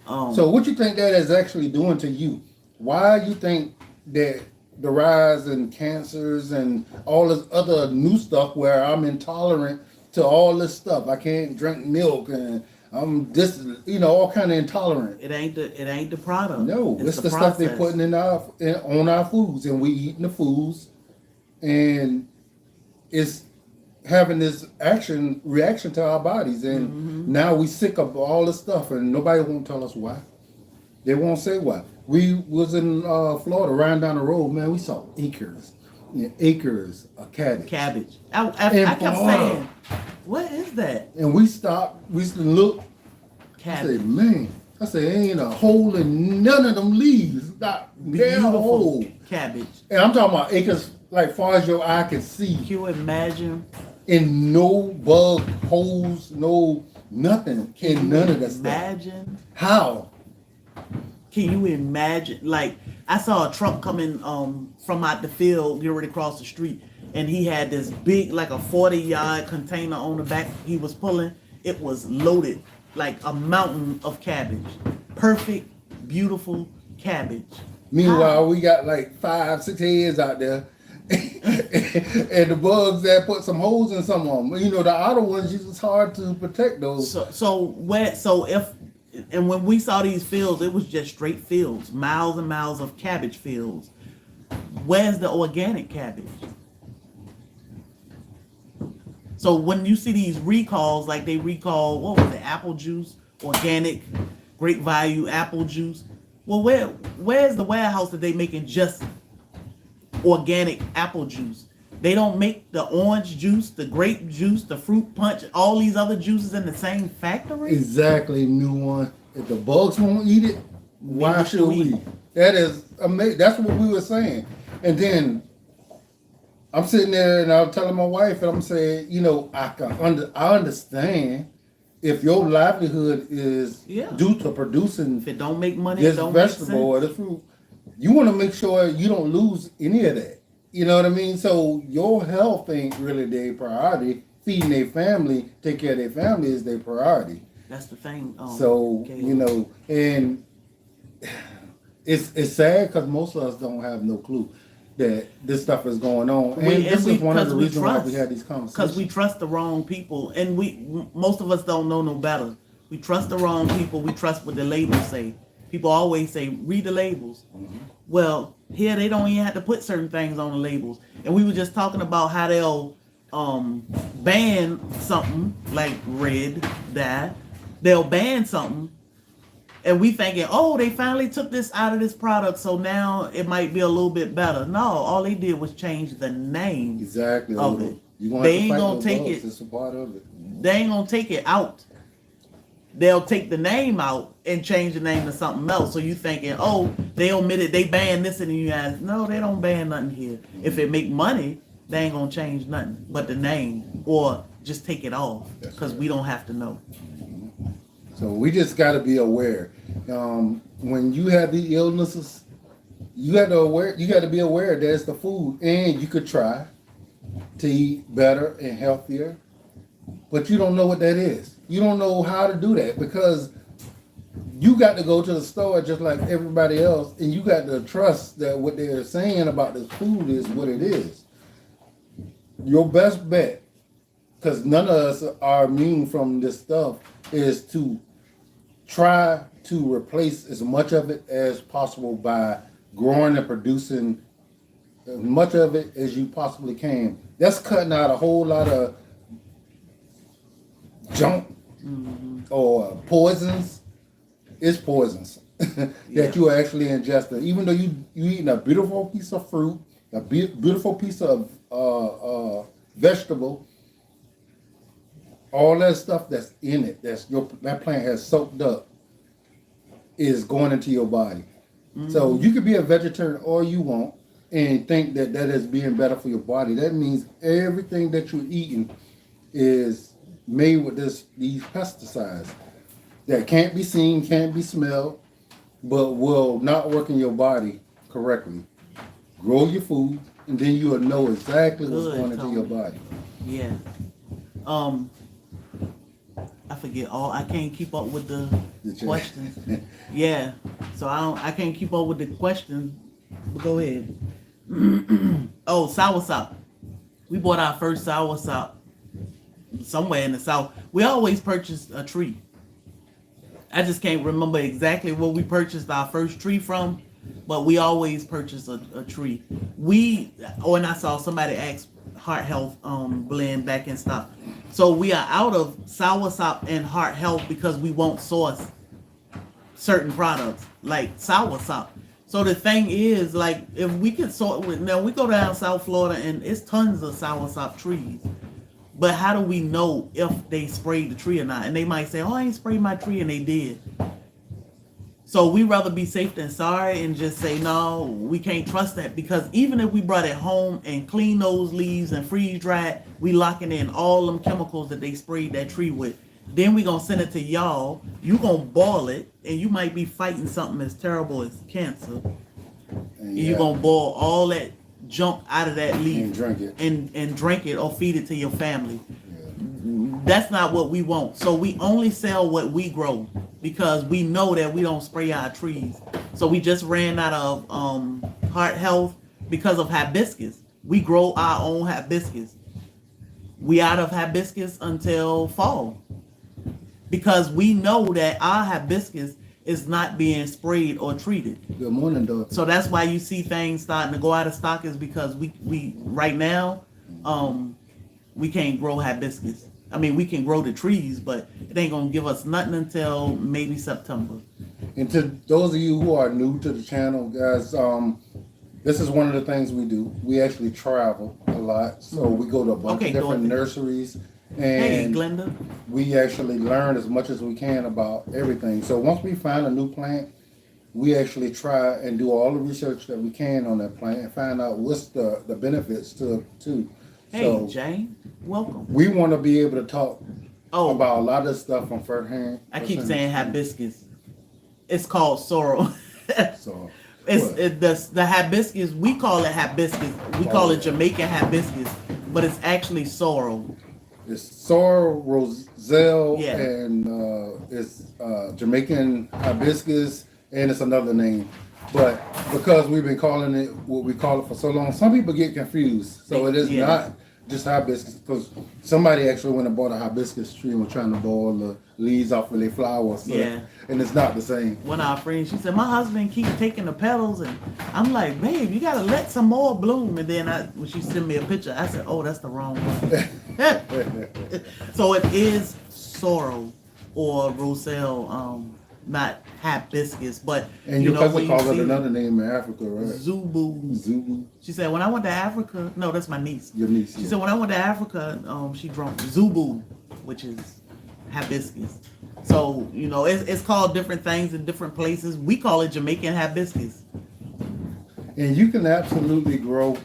So what you think that is actually doing to you? Why you think that the rise in cancers and all this other new stuff where I'm intolerant to all this stuff? I can't drink milk and I'm just, you know, all kind of intolerant. It ain't the product. No, it's the stuff they're putting on our foods, and we eating the foods, and it's having this reaction to our bodies, and now we sick of all this stuff, and nobody won't tell us why. They won't say why. We was in Florida, riding down the road, man. We saw acres of cabbage. I kept saying, what is that? And we stopped. We looked. Cabbage. I said, man. I said, ain't a hole in none of them leaves. Not damn hole. Cabbage. And I'm talking about acres like far as your eye can see. Can you imagine? And no bug holes, no nothing in none of that stuff. Imagine. How? Can you imagine? Like, I saw a truck coming from out the field, getting ready to cross the street, and he had this big, like a 40-yard container on the back he was pulling. It was loaded, like a mountain of cabbage. Perfect, beautiful cabbage. Meanwhile, we got like 5-6 heads out there. And the bugs that put some holes in some of them. You know, the outer ones, it's hard to protect those. And when we saw these fields, it was just straight fields, miles and miles of cabbage fields. Where's the organic cabbage? So when you see these recalls, like they recall, what was it, apple juice, organic, great value apple juice. Well, where's the warehouse that they making just organic apple juice? They don't make the orange juice, the grape juice, the fruit punch, all these other juices in the same factory? Exactly, new one. If the bugs won't eat it, why should we? That is amazing. That's what we were saying. And then I'm sitting there and I'm telling my wife, and I'm saying, you know, I understand if your livelihood is due to producing if it don't make money, this it don't vegetable make or sense. the fruit, you want to make sure you don't lose any of that. You know what I mean? So your health ain't really their priority. Feeding their family, take care of their family is their priority. That's the thing. You know, and it's sad because most of us don't have no clue that this stuff is going on. And this is one of the reasons why we had these conversations. Because we trust the wrong people, and most of us don't know no better. We trust the wrong people. We trust what the labels say. People always say, read the labels. Well, here they don't even have to put certain things on the labels. And we were just talking about how they'll ban something like red dye. They'll ban something, and we thinking, oh, they finally took this out of this product, so now it might be a little bit better. No, all they did was change the name of it. They ain't gonna take it. It's a part of it. They ain't gonna take it out. They'll take the name out and change the name to something else. So you thinking, oh, they omitted, they banned this, and you guys, no, they don't ban nothing here. If it make money, they ain't gonna change nothing but the name, or just take it off, because we don't have to know. So we just got to be aware. When you have the illnesses, you got to be aware that it's the food, and you could try to eat better and healthier, but you don't know what that is. You don't know how to do that, because you got to go to the store just like everybody else, and you got to trust that what they're saying about this food is what it is. Your best bet, because none of us are immune from this stuff, is to try to replace as much of it as possible by growing and producing as much of it as you possibly can. That's cutting out a whole lot of junk or poisons. It's poisons that you are actually ingesting. Even though you eating a beautiful piece of fruit, a beautiful piece of vegetable, all that stuff that's in it, that plant has soaked up, is going into your body. So you could be a vegetarian all you want and think that is being better for your body. That means everything that you're eating is made with these pesticides that can't be seen, can't be smelled, but will not work in your body correctly. Grow your food, and then you will know exactly what's going into your body. Yeah. I forget I can't keep up with the questions. Yeah. So I can't keep up with the questions. But go ahead. Oh, soursop. We bought our first soursop somewhere in the south. We always purchase a tree. I just can't remember exactly where we purchased our first tree from, but we always purchase a tree. And I saw somebody ask heart health blend back in stock. So we are out of soursop and heart health because we won't source certain products like soursop. So the thing is, like, if we could now we go down South Florida and it's tons of soursop trees. But how do we know if they sprayed the tree or not? And they might say, oh, I ain't sprayed my tree, and they did. So we rather be safe than sorry and just say, no, we can't trust that, because even if we brought it home and clean those leaves and freeze dry it, we locking in all them chemicals that they sprayed that tree with. Then we gonna send it to y'all. You gonna boil it, and you might be fighting something as terrible as cancer. And you gonna boil all that junk out of that leaf and drink it and drink it or feed it to your family. That's not what we want. So we only sell what we grow, because we know that we don't spray our trees. So we just ran out of heart health because of hibiscus. We grow our own hibiscus. We out of hibiscus until fall, because we know that our hibiscus is not being sprayed or treated. Good morning, Dorothy. So that's why you see things starting to go out of stock, is because we right now we can't grow hibiscus. I mean, we can grow the trees, but it ain't gonna give us nothing until maybe September. And to those of you who are new to the channel, guys, this is one of the things we do. We actually travel a lot, so we go to a bunch of different nurseries. And hey, Glenda. We actually learn as much as we can about everything. So once we find a new plant, we actually try and do all the research that we can on that plant and find out what's the benefits to. Hey, so, Jane, welcome. We want to be able to talk about a lot of stuff from first hand. I keep saying hibiscus. It's called sorrel. So the hibiscus. We call it hibiscus. We call it Jamaican hibiscus, but it's actually sorrel. It's sorrel, roselle, and it's Jamaican hibiscus, and it's another name. But because we've been calling it what we call it for so long, some people get confused. So it is not just hibiscus, because somebody actually went and bought a hibiscus tree and was trying to boil the leaves off of their flowers. So and it's not the same. One of our friends, she said, my husband keeps taking the petals, and I'm like, babe, you gotta let some more bloom. And then when she sent me a picture, I said, oh, that's the wrong one. So it is sorrel or roselle, not hibiscus, but and your cousin called it another name in Africa, right? Zubu. She said, when I went to Africa, no, that's my niece. Your niece. She said when I went to Africa, she drank Zubu, which is hibiscus. So it's called different things in different places. We call it Jamaican hibiscus. And you can absolutely grow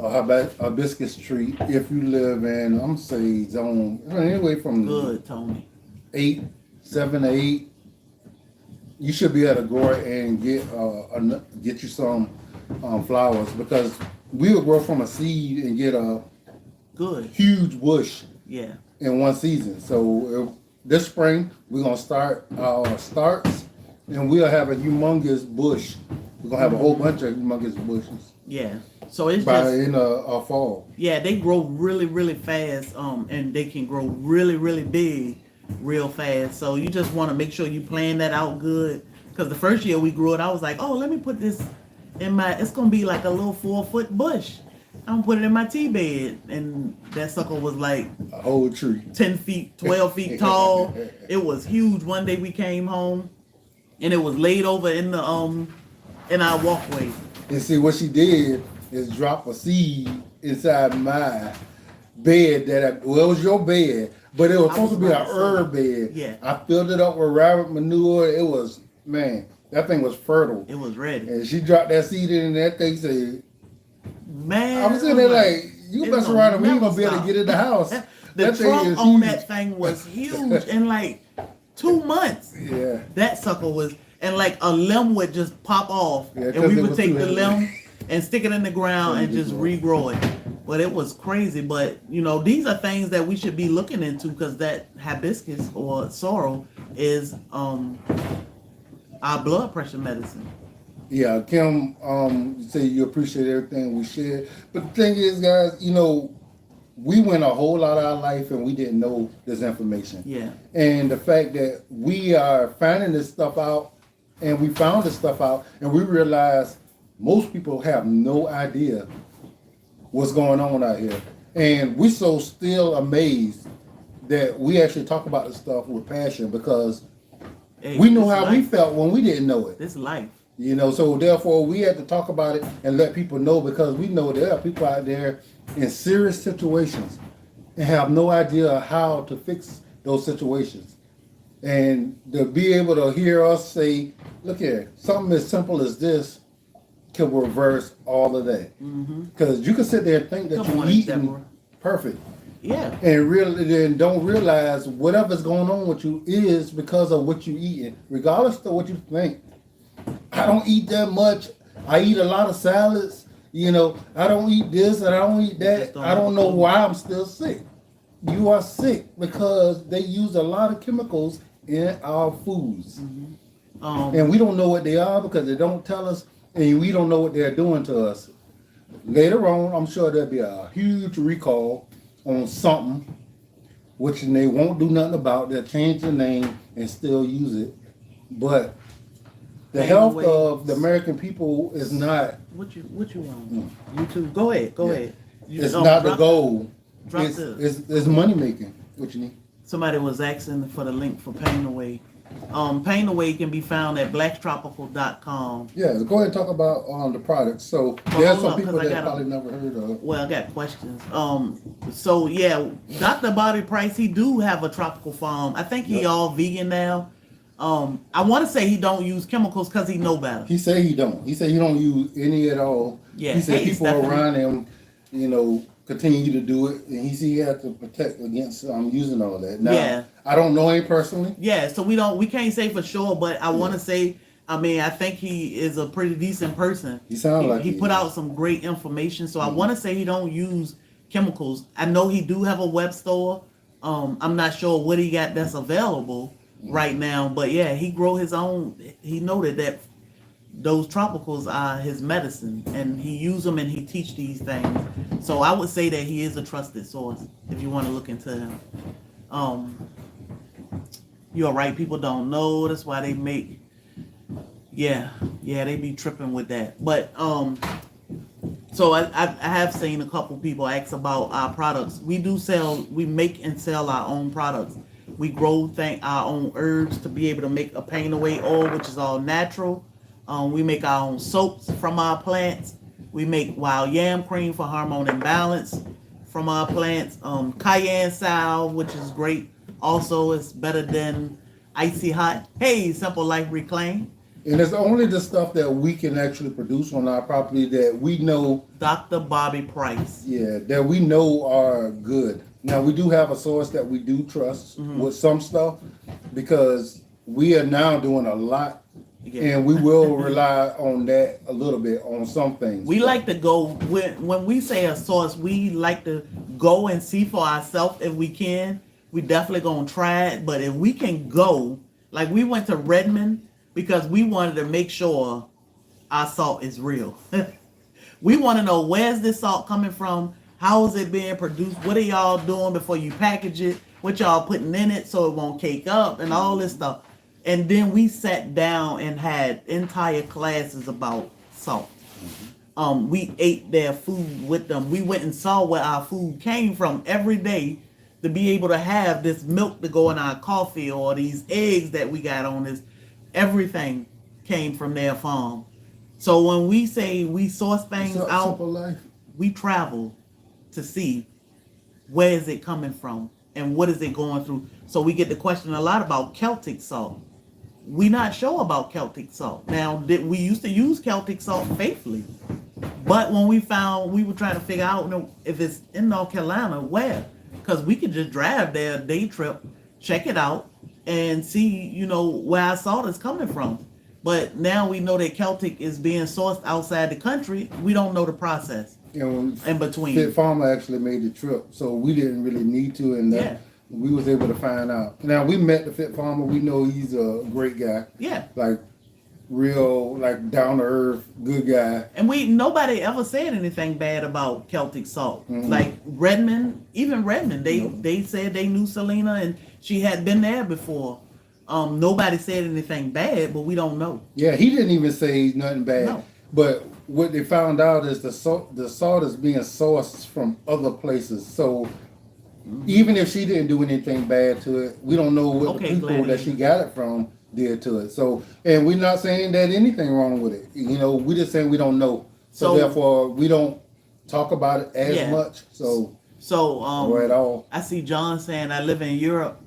hibiscus tree if you live in, I'm say zone anyway from Good, Tony. 7 to 8. You should be able to grow it and get you some flowers, because we will grow from a seed and get a Good. huge bush Yeah. in one season. So this spring we're gonna start our starts, and we'll have a humongous bush. We're gonna have a whole bunch of humongous bushes Yeah. So it's by just in fall. yeah, they grow really, really fast. And they can grow really, really big, real fast. So you just want to make sure you plan that out good. Because the first year we grew it, I was like, oh, let me put this in my. It's gonna be like a little 4-foot bush. I'm gonna put it in my tea bed, and that sucker was like A whole tree. 10 feet, 12 feet tall. It was huge. One day we came home, and it was laid over in the in our walkway. And see what she did is drop a seed inside my bed it was your bed, but it was supposed to be an herb bed. Yeah. I filled it up with rabbit manure. It was, man, that thing was fertile. It was ready. And she dropped that seed in, and that thing said, Man, I was sitting there like, you it mess don't around and we ain't never gonna be able to stop. get in the house. The That thing trunk is on huge. that thing was huge in like 2 months. Yeah. That sucker was, and like a limb would just pop off, Yeah, 'cause and we it would was take too the heavy. limb and stick it in the ground and just regrow it. But it was crazy. But you know, these are things that we should be looking into, because that hibiscus or sorrel is our blood pressure medicine. Yeah, Kim, you say you appreciate everything we shared. But the thing is, guys, we went a whole lot of our life and we didn't know this information. Yeah. And the fact that we are finding this stuff out, and we found this stuff out, and we realize most people have no idea what's going on out here. And we're so still amazed that we actually talk about this stuff with passion, because Hey, we know this how we life. felt when we didn't know it. This life. So therefore we had to talk about it and let people know, because we know there are people out there in serious situations and have no idea how to fix those situations. And to be able to hear us say, look here, something as simple as this can reverse all of that. Because you can sit there and think that Come you're on, eating Deborah. perfect, Yeah. and really then don't realize whatever's going on with you is because of what you eating, regardless of what you think. I don't eat that much. I eat a lot of salads. I don't eat this and I don't eat that. I don't know why I'm still sick. You are sick because they use a lot of chemicals in our foods. And we don't know what they are because they don't tell us, and we don't know what they're doing to us. Later on, I'm sure there'll be a huge recall on something, which they won't do nothing about. They'll change the name and still use it. But the health of the American people is not. What you want? YouTube. Go ahead. Go ahead. It's not the goal. Drop It's money making. What you need? Somebody was asking for the link for Pain Away. Pain Away can be found at blacktropical.com. Yeah, go ahead and talk about the products. So Well, there's hold some up, people 'cause I that gotta- probably never heard of. Well, I got questions. So yeah, Dr. Bobby Price, he do have a tropical farm. I think he all vegan now. I want to say he don't use chemicals because he know better. He said he don't. He said he don't use any at all. Yeah, He said hey, people Stephanie. around him, continue to do it, and he said he had to protect against using all that. Now, Yeah. I don't know him personally. Yeah, so we can't say for sure, but I want to say, I think he is a pretty decent person. He sounds like he he put is. out some great information. So I want to say he don't use chemicals. I know he do have a web store. I'm not sure what he got that's available right now, but yeah, he grow his own. He noted that those tropicals are his medicine, and he use them and he teach these things. So I would say that he is a trusted source if you want to look into him. You're right. People don't know. That's why they make. Yeah, they be tripping with that. But so I have seen a couple people ask about our products. We make and sell our own products. We grow our own herbs to be able to make a Pain Away oil, which is all natural. We make our own soaps from our plants. We make wild yam cream for hormone imbalance from our plants. Cayenne salve, which is great. Also, it's better than icy hot. Hey, Simple Life Reclaim. And it's only the stuff that we can actually produce on our property that we know, Dr. Bobby Price. yeah, that we know are good. Now we do have a source that we do trust with some stuff because we are now doing a lot, and we will rely on that a little bit on some things. We like to go when we say a source, we like to go and see for ourselves if we can. We definitely gonna try it, but if we can go, like we went to Redmond because we wanted to make sure our salt is real. We want to know, where's this salt coming from? How is it being produced? What are y'all doing before you package it? What y'all putting in it so it won't cake up and all this stuff. And then we sat down and had entire classes about salt. We ate their food with them. We went and saw where our food came from every day to be able to have this milk to go in our coffee or these eggs that we got on this. Everything came from their farm. So when we say we source things out, we travel to see where is it coming from and what is it going through. So we get the question a lot about Celtic salt. We not sure about Celtic salt. Now, we used to use Celtic salt faithfully, but when we found, we were trying to figure out if it's in North Carolina, where, because we could just drive there a day trip, check it out, and see, where our salt is coming from. But now we know that Celtic is being sourced outside the country. We don't know the process in between. Fit Farmer actually made the trip, so we didn't really need to, and we was able to find out. Now, we met the Fit Farmer. We know he's a great guy. Yeah. Like, real, like, down-to-earth, good guy. And nobody ever said anything bad about Celtic salt. Like, Redmond, they said they knew Selena, and she had been there before. Nobody said anything bad, but we don't know. Yeah, he didn't even say nothing bad. No. But what they found out is the salt is being sourced from other places. So even if she didn't do anything bad to it, we don't know what the people that she got it from did to it. So, and we're not saying that anything wrong with it. We just saying we don't know. So therefore, we don't talk about it as much. Or at all. I see John saying, I live in Europe.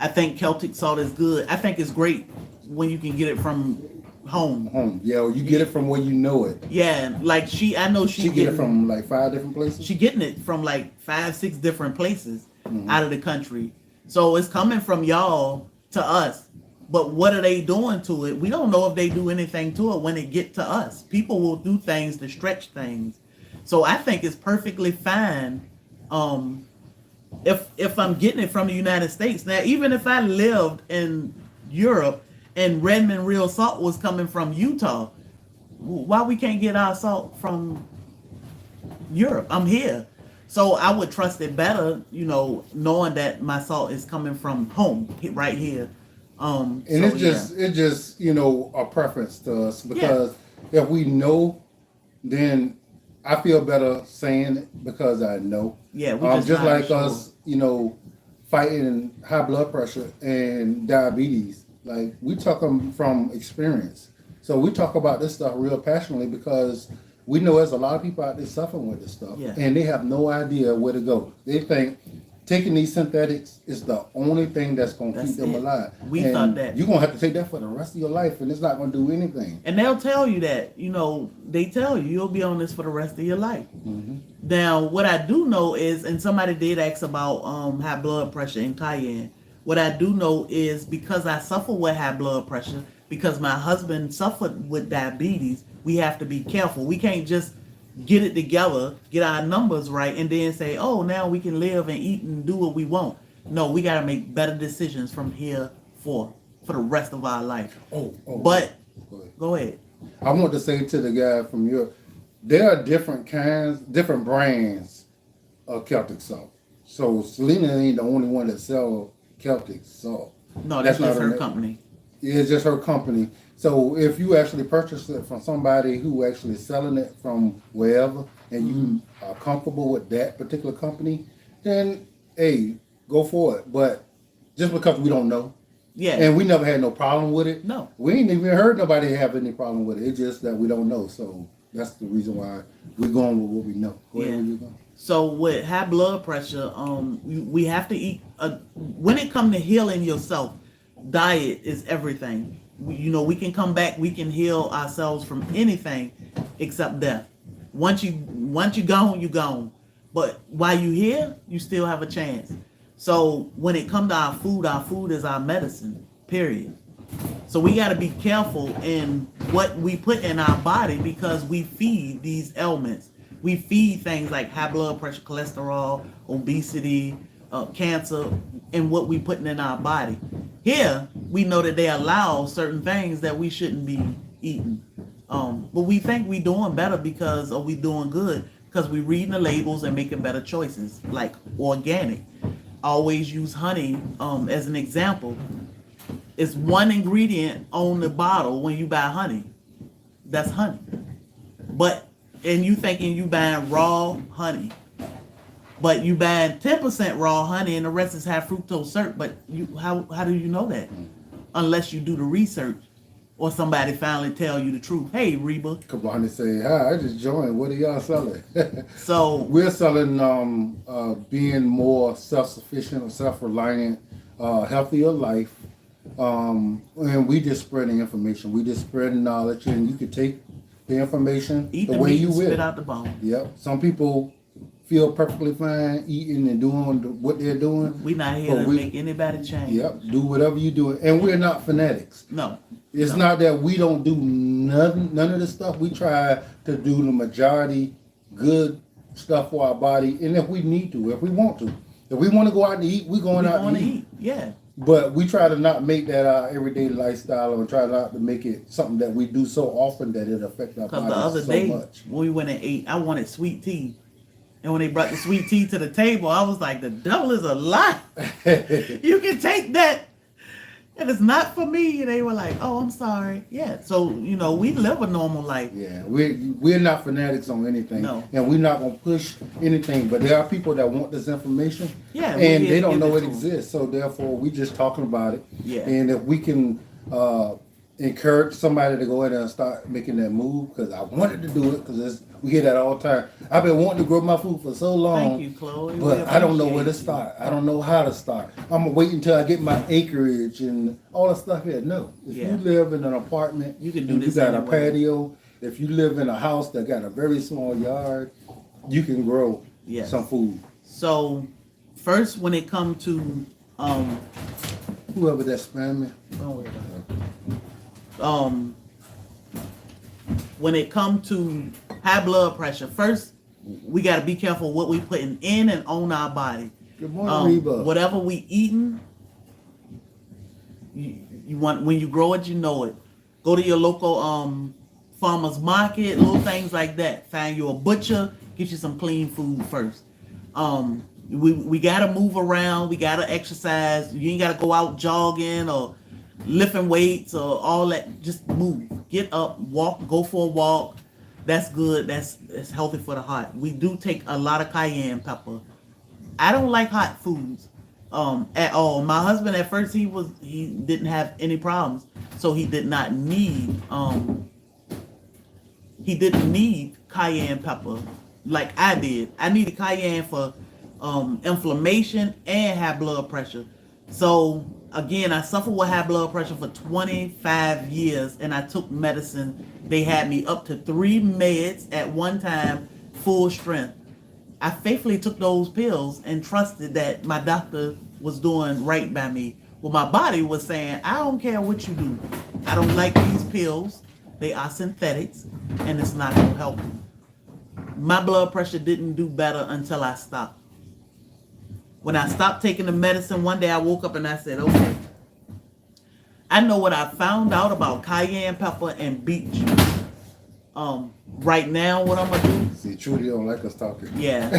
I think Celtic salt is good. I think it's great when you can get it from home. Yeah, you get it from where you know it. Yeah, like I know she get it from like 5 different places. She getting it from like 5, 6 different places out of the country. So it's coming from y'all to us. But what are they doing to it? We don't know if they do anything to it when it get to us. People will do things to stretch things. So I think it's perfectly fine. If I'm getting it from the United States. Now, even if I lived in Europe and Redmond real salt was coming from Utah, why we can't get our salt from Europe? I'm here. So I would trust it better, knowing that my salt is coming from home right here. And it's just a preference to us, because if we know, then I feel better saying it because I know. Yeah, just like us, fighting high blood pressure and diabetes. Like, we talk from experience. So we talk about this stuff real passionately because we know there's a lot of people out there suffering with this stuff, and they have no idea where to go. They think taking these synthetics is the only thing that's going to keep them alive. We thought that. You're going to have to take that for the rest of your life, and it's not going to do anything. And they'll tell you that, they tell you you'll be on this for the rest of your life. Now, what I do know is, and somebody did ask about high blood pressure in Cayenne. What I do know is, because I suffer with high blood pressure, because my husband suffered with diabetes, we have to be careful. We can't just get it together, get our numbers right, and then say, oh, now we can live and eat and do what we want. No, we got to make better decisions from here for the rest of our life. But go ahead. I want to say to the guy from Europe, there are different brands of Celtic salt. So Selena ain't the only one that sells Celtic salt. No, that's just her company. It's just her company. So if you actually purchase it from somebody who actually selling it from wherever, and you are comfortable with that particular company, then hey, go for it. But just because we don't know, and we never had no problem with it. No, we ain't even heard nobody have any problem with it. It's just that we don't know. So that's the reason why we're going with what we know. So with high blood pressure, we have to eat. When it comes to healing yourself, diet is everything. we can come back, we can heal ourselves from anything except death. Once you gone, you gone. But while you here, you still have a chance. So when it comes to our food is our medicine, period. So we got to be careful in what we put in our body, because we feed these ailments. We feed things like high blood pressure, cholesterol, obesity, cancer, and what we putting in our body. Here, we know that they allow certain things that we shouldn't be eating. But we think we doing better or we doing good because we reading the labels and making better choices, like organic. Always use honey as an example. It's one ingredient on the bottle when you buy honey. That's honey. And you thinking you buying raw honey. But you buying 10% raw honey and the rest is high fructose syrup. But how do you know that? Unless you do the research or somebody finally tell you the truth. Hey, Reba. Come on and say, hi, I just joined. What are y'all selling? So we're selling being more self-sufficient or self-reliant, healthier life. And we just spreading information. We just spreading knowledge, and you can take the information eat the the way meat you and will. spit out the bone. Yep. Some people feel perfectly fine eating and doing what they're doing. We not here to make anybody change. Yep. Do whatever you do, and we're not fanatics. No. It's not that we don't do none of the stuff. We try to do the majority good stuff for our body, and if we need to, if we want to, if we want to go out and eat, we're going out and eat. Yeah. But we try to not make that our everyday lifestyle, and try not to make it something that we do so often that it affects our bodies so much. Because the other day when we went and ate, I wanted sweet tea. And when they brought the sweet tea to the table, I was like, the devil is a lie. You can take that. And it's not for me. And they were like, oh, I'm sorry. Yeah. So, we live a normal life. Yeah. We're not fanatics on anything. No. And we're not going to push anything. But there are people that want this information. Yeah. And they don't know it exists. So therefore, we just talking about it. Yeah. And if we can encourage somebody to go ahead and start making that move, because I wanted to do it, because we hear that all the time. I've been wanting to grow my food for so long. Thank you, Chloe. But I don't know where to start. I don't know how to start. I'm going to wait until I get my acreage and all that stuff here. No. If you live in an apartment, you can do this. You got a patio. If you live in a house that got a very small yard, you can grow some food. So, first, when it comes to whoever that's spamming, don't worry about it. When it comes to high blood pressure, first we got to be careful what we putting in and on our body. Good morning, Reba. Whatever we eating, you want, when you grow it, you know it. Go to your local farmer's market, little things like that. Find you a butcher, get you some clean food first. We got to move around, we got to exercise. You ain't got to go out jogging or lifting weights or all that. Just move, get up, walk, go for a walk. That's good. That's healthy for the heart. We do take a lot of cayenne pepper. I don't like hot foods at all. My husband at first he didn't have any problems, so he did not need cayenne pepper like I did. I needed cayenne for inflammation and high blood pressure. So again, I suffered with high blood pressure for 25 years, and I took medicine. They had me up to 3 meds at one time, full strength. I faithfully took those pills and trusted that my doctor was doing right by me. Well, my body was saying, I don't care what you do. I don't like these pills. They are synthetics, and it's not going to help me. My blood pressure didn't do better until I stopped. When I stopped taking the medicine, one day I woke up and I said, okay, I know what I found out about cayenne pepper and beet juice. Right now, what I'm gonna do? See, Trudy don't like us talking. Yeah.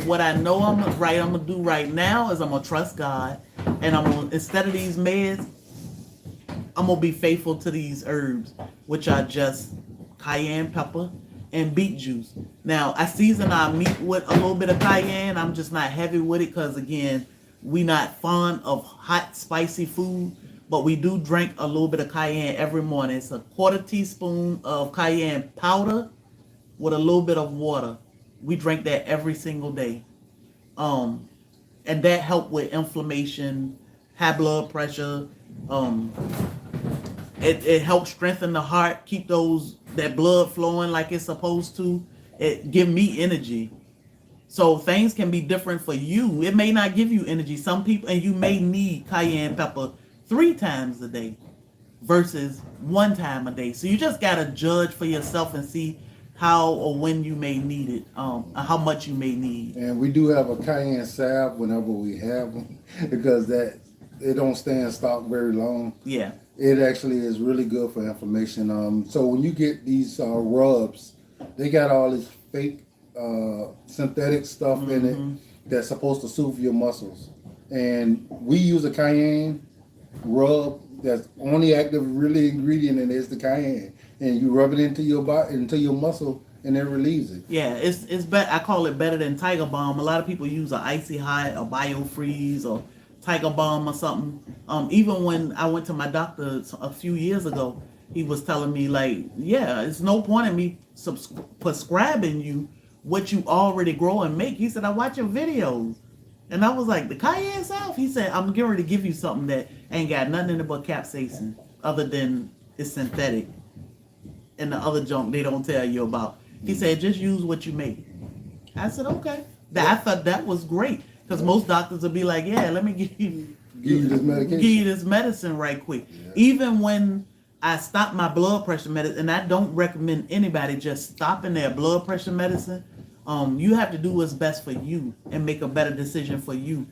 What I know I'm gonna do right now is I'm gonna trust God, and I'm gonna, instead of these meds, I'm gonna be faithful to these herbs, which are just cayenne pepper and beet juice. Now, I season our meat with a little bit of cayenne. I'm just not heavy with it because, again, we not fond of hot, spicy food, but we do drink a little bit of cayenne every morning. It's a 1/4 teaspoon of cayenne powder with a little bit of water. We drink that every single day. And that helps with inflammation, high blood pressure, and It helps strengthen the heart, keep that blood flowing like it's supposed to. It give me energy. So things can be different for you. It may not give you energy. Some people, and you may need cayenne pepper 3 times a day versus 1 time a day. So you just gotta judge for yourself and see how or when you may need it, how much you may need. And we do have a cayenne salve whenever we have them because it don't stay in stock very long. Yeah. It actually is really good for inflammation. So when you get these rubs, they got all this fake synthetic stuff in it that's supposed to soothe your muscles. And we use a cayenne rub that's only active really ingredient in it is the cayenne. And you rub it into your body, into your muscle, and it relieves it. Yeah, it's better. I call it better than Tiger Balm. A lot of people use a Icy Hot, a BioFreeze, or Tiger Balm or something. Even when I went to my doctor a few years ago, he was telling me like, yeah, it's no point in me prescribing you what you already grow and make. He said, I watch your videos. And I was like, the cayenne salve? He said, I'm getting ready to give you something that ain't got nothing in it but capsaicin, other than it's synthetic. And the other junk they don't tell you about. He said, just use what you make. I said, okay. I thought that was great. Because most doctors will be like, yeah, let me give you this medication. Give you this medicine right quick. Yeah. Even when I stop my blood pressure medicine, and I don't recommend anybody just stopping their blood pressure medicine. You have to do what's best for you and make a better decision for you.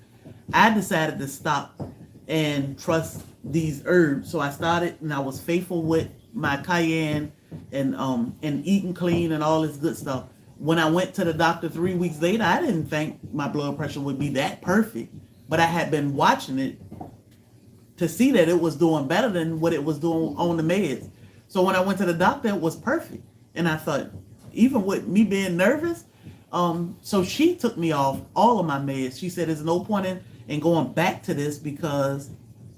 I decided to stop and trust these herbs. So I started, and I was faithful with my cayenne and eating clean and all this good stuff. When I went to the doctor 3 weeks later, I didn't think my blood pressure would be that perfect, but I had been watching it to see that it was doing better than what it was doing on the meds. So when I went to the doctor, it was perfect. And I thought, even with me being nervous, so she took me off all of my meds. She said, there's no point in going back to this because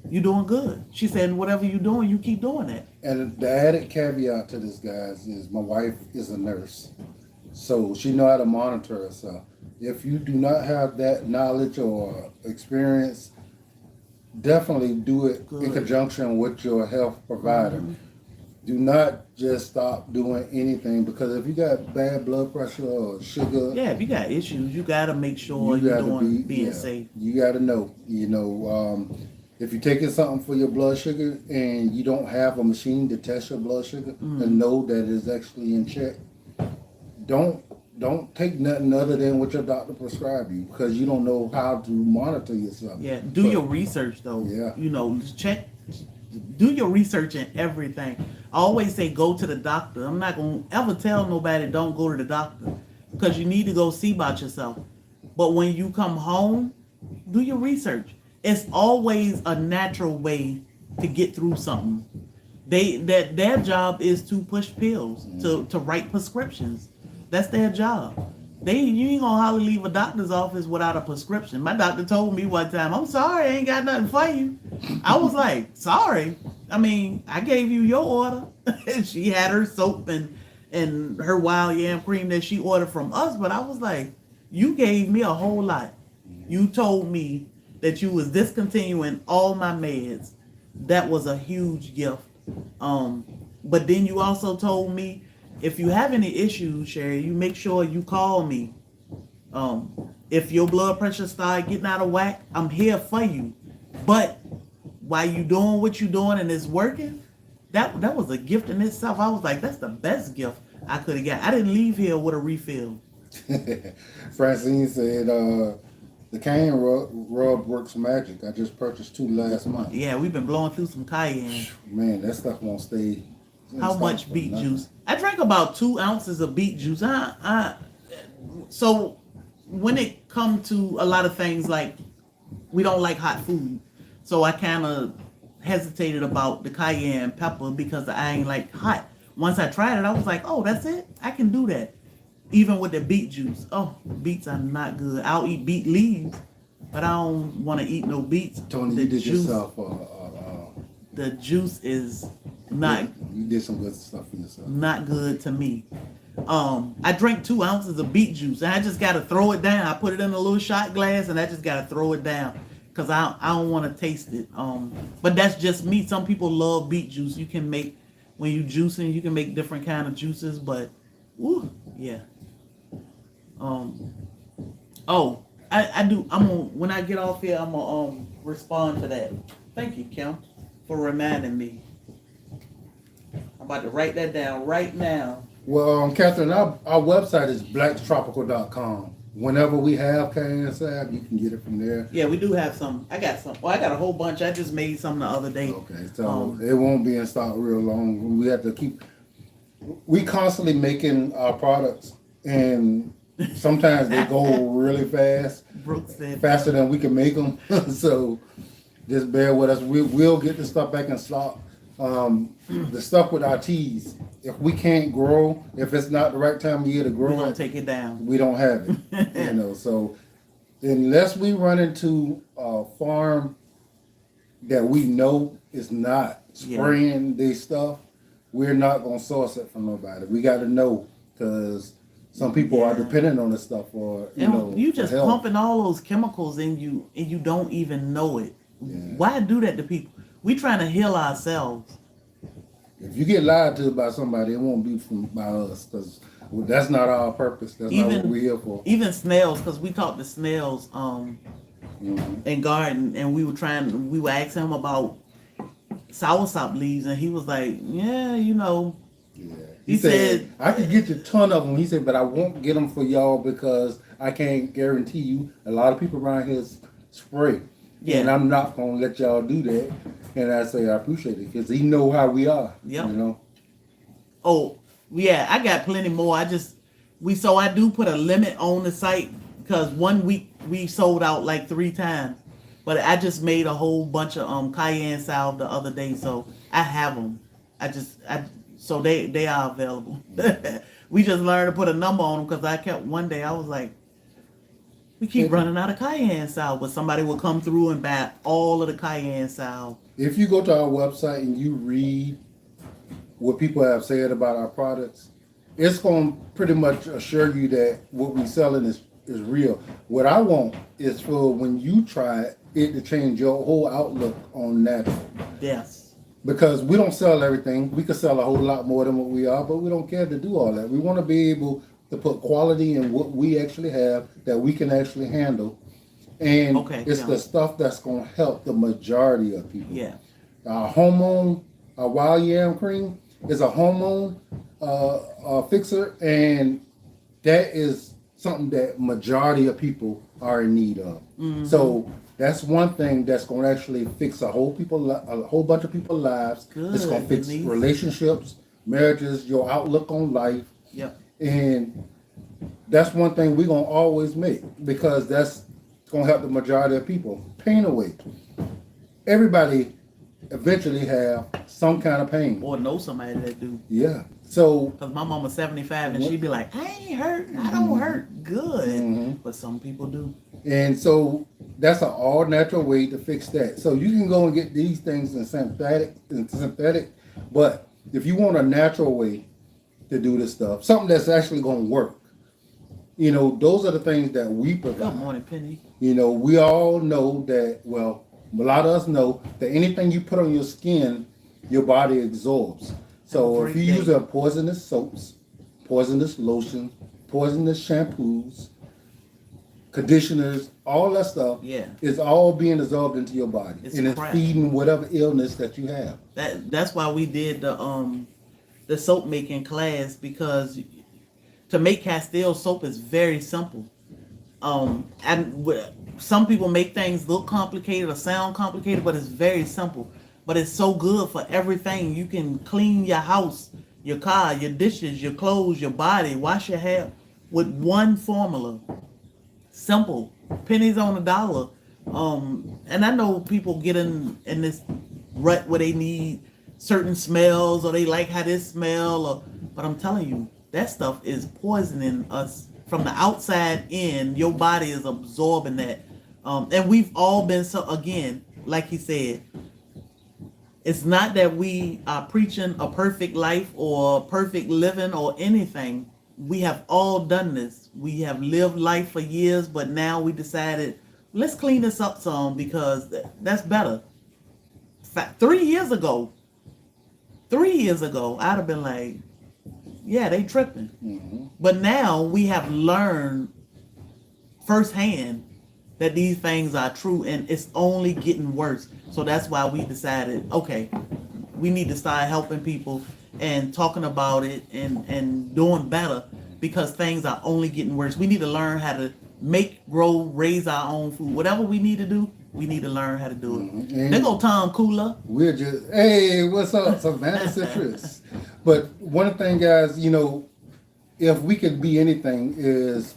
you're doing good. She said, whatever you're doing, you keep doing it. And the added caveat to this, guys, is my wife is a nurse. So she know how to monitor herself. If you do not have that knowledge or experience, definitely do it in conjunction with your health provider. Mm-hmm. Do not just stop doing anything, because if you got bad blood pressure or sugar, yeah, if you got issues, you got to make sure you're being safe. You got to know, if you're taking something for your blood sugar and you don't have a machine to test your blood sugar and know that it's actually in check, don't take nothing other than what your doctor prescribed you, because you don't know how to monitor yourself. Yeah, do your research though. Yeah, check. Do your research and everything. I always say go to the doctor. I'm not going to ever tell nobody don't go to the doctor, because you need to go see about yourself. But when you come home, do your research. It's always a natural way to get through something. Their job is to push pills, to write prescriptions. That's their job. You ain't gonna hardly leave a doctor's office without a prescription. My doctor told me one time, I'm sorry, I ain't got nothing for you. I was like, sorry? I mean, I gave you your order. She had her soap and her wild yam cream that she ordered from us, but I was like, you gave me a whole lot. You told me that you was discontinuing all my meds. That was a huge gift. But then you also told me, if you have any issues, Sherry, you make sure you call me. If your blood pressure start getting out of whack, I'm here for you. But while you doing what you doing and it's working, that was a gift in itself. I was like, that's the best gift I could have got. I didn't leave here with a refill. Francine said, the cayenne rub works magic. I just purchased 2 last month. Yeah, we've been blowing through some cayenne. Man, that stuff won't stay. How much beet juice? I drank about 2 ounces of beet juice. So when it comes to a lot of things, like we don't like hot food, so I kind of hesitated about the cayenne pepper because I ain't like hot. Once I tried it, I was like, oh, that's it? I can do that. Even with the beet juice. Oh, beets are not good. I'll eat beet leaves, but I don't want to eat no beets. Tony, you did juice, yourself. The juice is not. You did some good stuff for yourself. Not good to me. I drank 2 ounces of beet juice, and I just got to throw it down. I put it in a little shot glass, and I just got to throw it down. because I don't want to taste it. But that's just me. Some people love beet juice. You can make, when you juicing, you can make different kind of juices. But, ooh, yeah. Oh, I do. I'm gonna, when I get off here, I'm gonna respond to that. Thank you, Kim, for reminding me. I'm about to write that down right now. Well, Catherine, our website is blacktropical.com. Whenever we have cayenne salve, you can get it from there. Yeah, we do have some. I got some. Well, I got a whole bunch. I just made some the other day. Okay, so it won't be in stock real long. We have to keep. We constantly making our products, and sometimes they go really fast, Brooke said faster than we can make them. So just bear with us. We'll get the stuff back in stock. The stuff with our teas, if we can't grow, if it's not the right time of year to grow, we're gonna take it down. we don't have it. So unless we run into a farm that we know is not spraying their stuff, we're not gonna source it from nobody. We got to know, because some people are dependent on this stuff for you just for health. pumping all those chemicals in you, and you don't even know it. Yeah. Why do that to people? We trying to heal ourselves. If you get lied to by somebody, it won't be by us, because that's not our purpose. That's not what we're here for. Even snails, because we talked to snails in garden, and we were asking him about soursop leaves, and he was like, yeah, Yeah. He said I could get you a ton of them. He said, but I won't get them for y'all because I can't guarantee you. A lot of people around here spray. Yeah. And I'm not going to let y'all do that. And I say, I appreciate it, because he know how we are. Yep. Oh, yeah, I got plenty more. I do put a limit on the site, because 1 week we sold out like 3 times. But I just made a whole bunch of cayenne salve the other day, so I have them. So they are available. We just learned to put a number on them, because one day I was like, we keep running out of cayenne salve, but somebody will come through and buy all of the cayenne salve. If you go to our website and you read what people have said about our products, it's going to pretty much assure you that what we're selling is real. What I want is for when you try it to change your whole outlook on natural. Yes. Because we don't sell everything. We could sell a whole lot more than what we are, but we don't care to do all that. We want to be able to put quality in what we actually have that we can actually handle. And it's the stuff that's going to help the majority of people. Yeah. Our hormone, our wild yam cream is a hormone fixer, and that is something that majority of people are in need of. Mm-hmm. So that's one thing that's going to actually fix a whole bunch of people's lives. Good, it's going to fix relationships, marriages, your outlook on life. Yep. And that's one thing we're going to always make, because that's going to help the majority of people. Pain away. Everybody eventually have some kind of pain. Or know somebody that do. Yeah. So, because my mama's 75 and she'd be like, I ain't hurt. I don't hurt. Good. Mm-hmm. But some people do. And so that's an all natural way to fix that. So you can go and get these things in synthetic, but if you want a natural way to do this stuff, something that's actually going to work, those are the things that we provide. Good morning, Penny. We all know that, well, a lot of us know that anything you put on your skin, your body absorbs. So if you use poisonous soaps, poisonous lotion, poisonous shampoos, conditioners, all that stuff is all being absorbed into your body. It's feeding whatever illness that you have. That's why we did the soap making class, because to make Castile soap is very simple. And some people make things look complicated or sound complicated, but it's very simple. But it's so good for everything. You can clean your house, your car, your dishes, your clothes, your body, wash your hair with one formula. Simple. Pennies on $1. And I know people get in this rut where they need certain smells, or they like how this smell, but I'm telling you, that stuff is poisoning us from the outside in. Your body is absorbing that. And we've all been, so again, like he said, it's not that we are preaching a perfect life or perfect living or anything. We have all done this. We have lived life for years, but now we decided let's clean this up some because that's better. 3 years ago, I'd have been like, yeah, they tripping. Mm-hmm. But now we have learned firsthand that these things are true, and it's only getting worse. So that's why we decided, okay, we need to start helping people and talking about it and doing better, because things are only getting worse. We need to learn how to make, grow, raise our own food. Whatever we need to do, we need to learn how to do it. Mm-hmm. There go Tom Cooler. We're just, hey, what's up, Savannah Citrus? But one thing, guys, you know, if we could be anything, is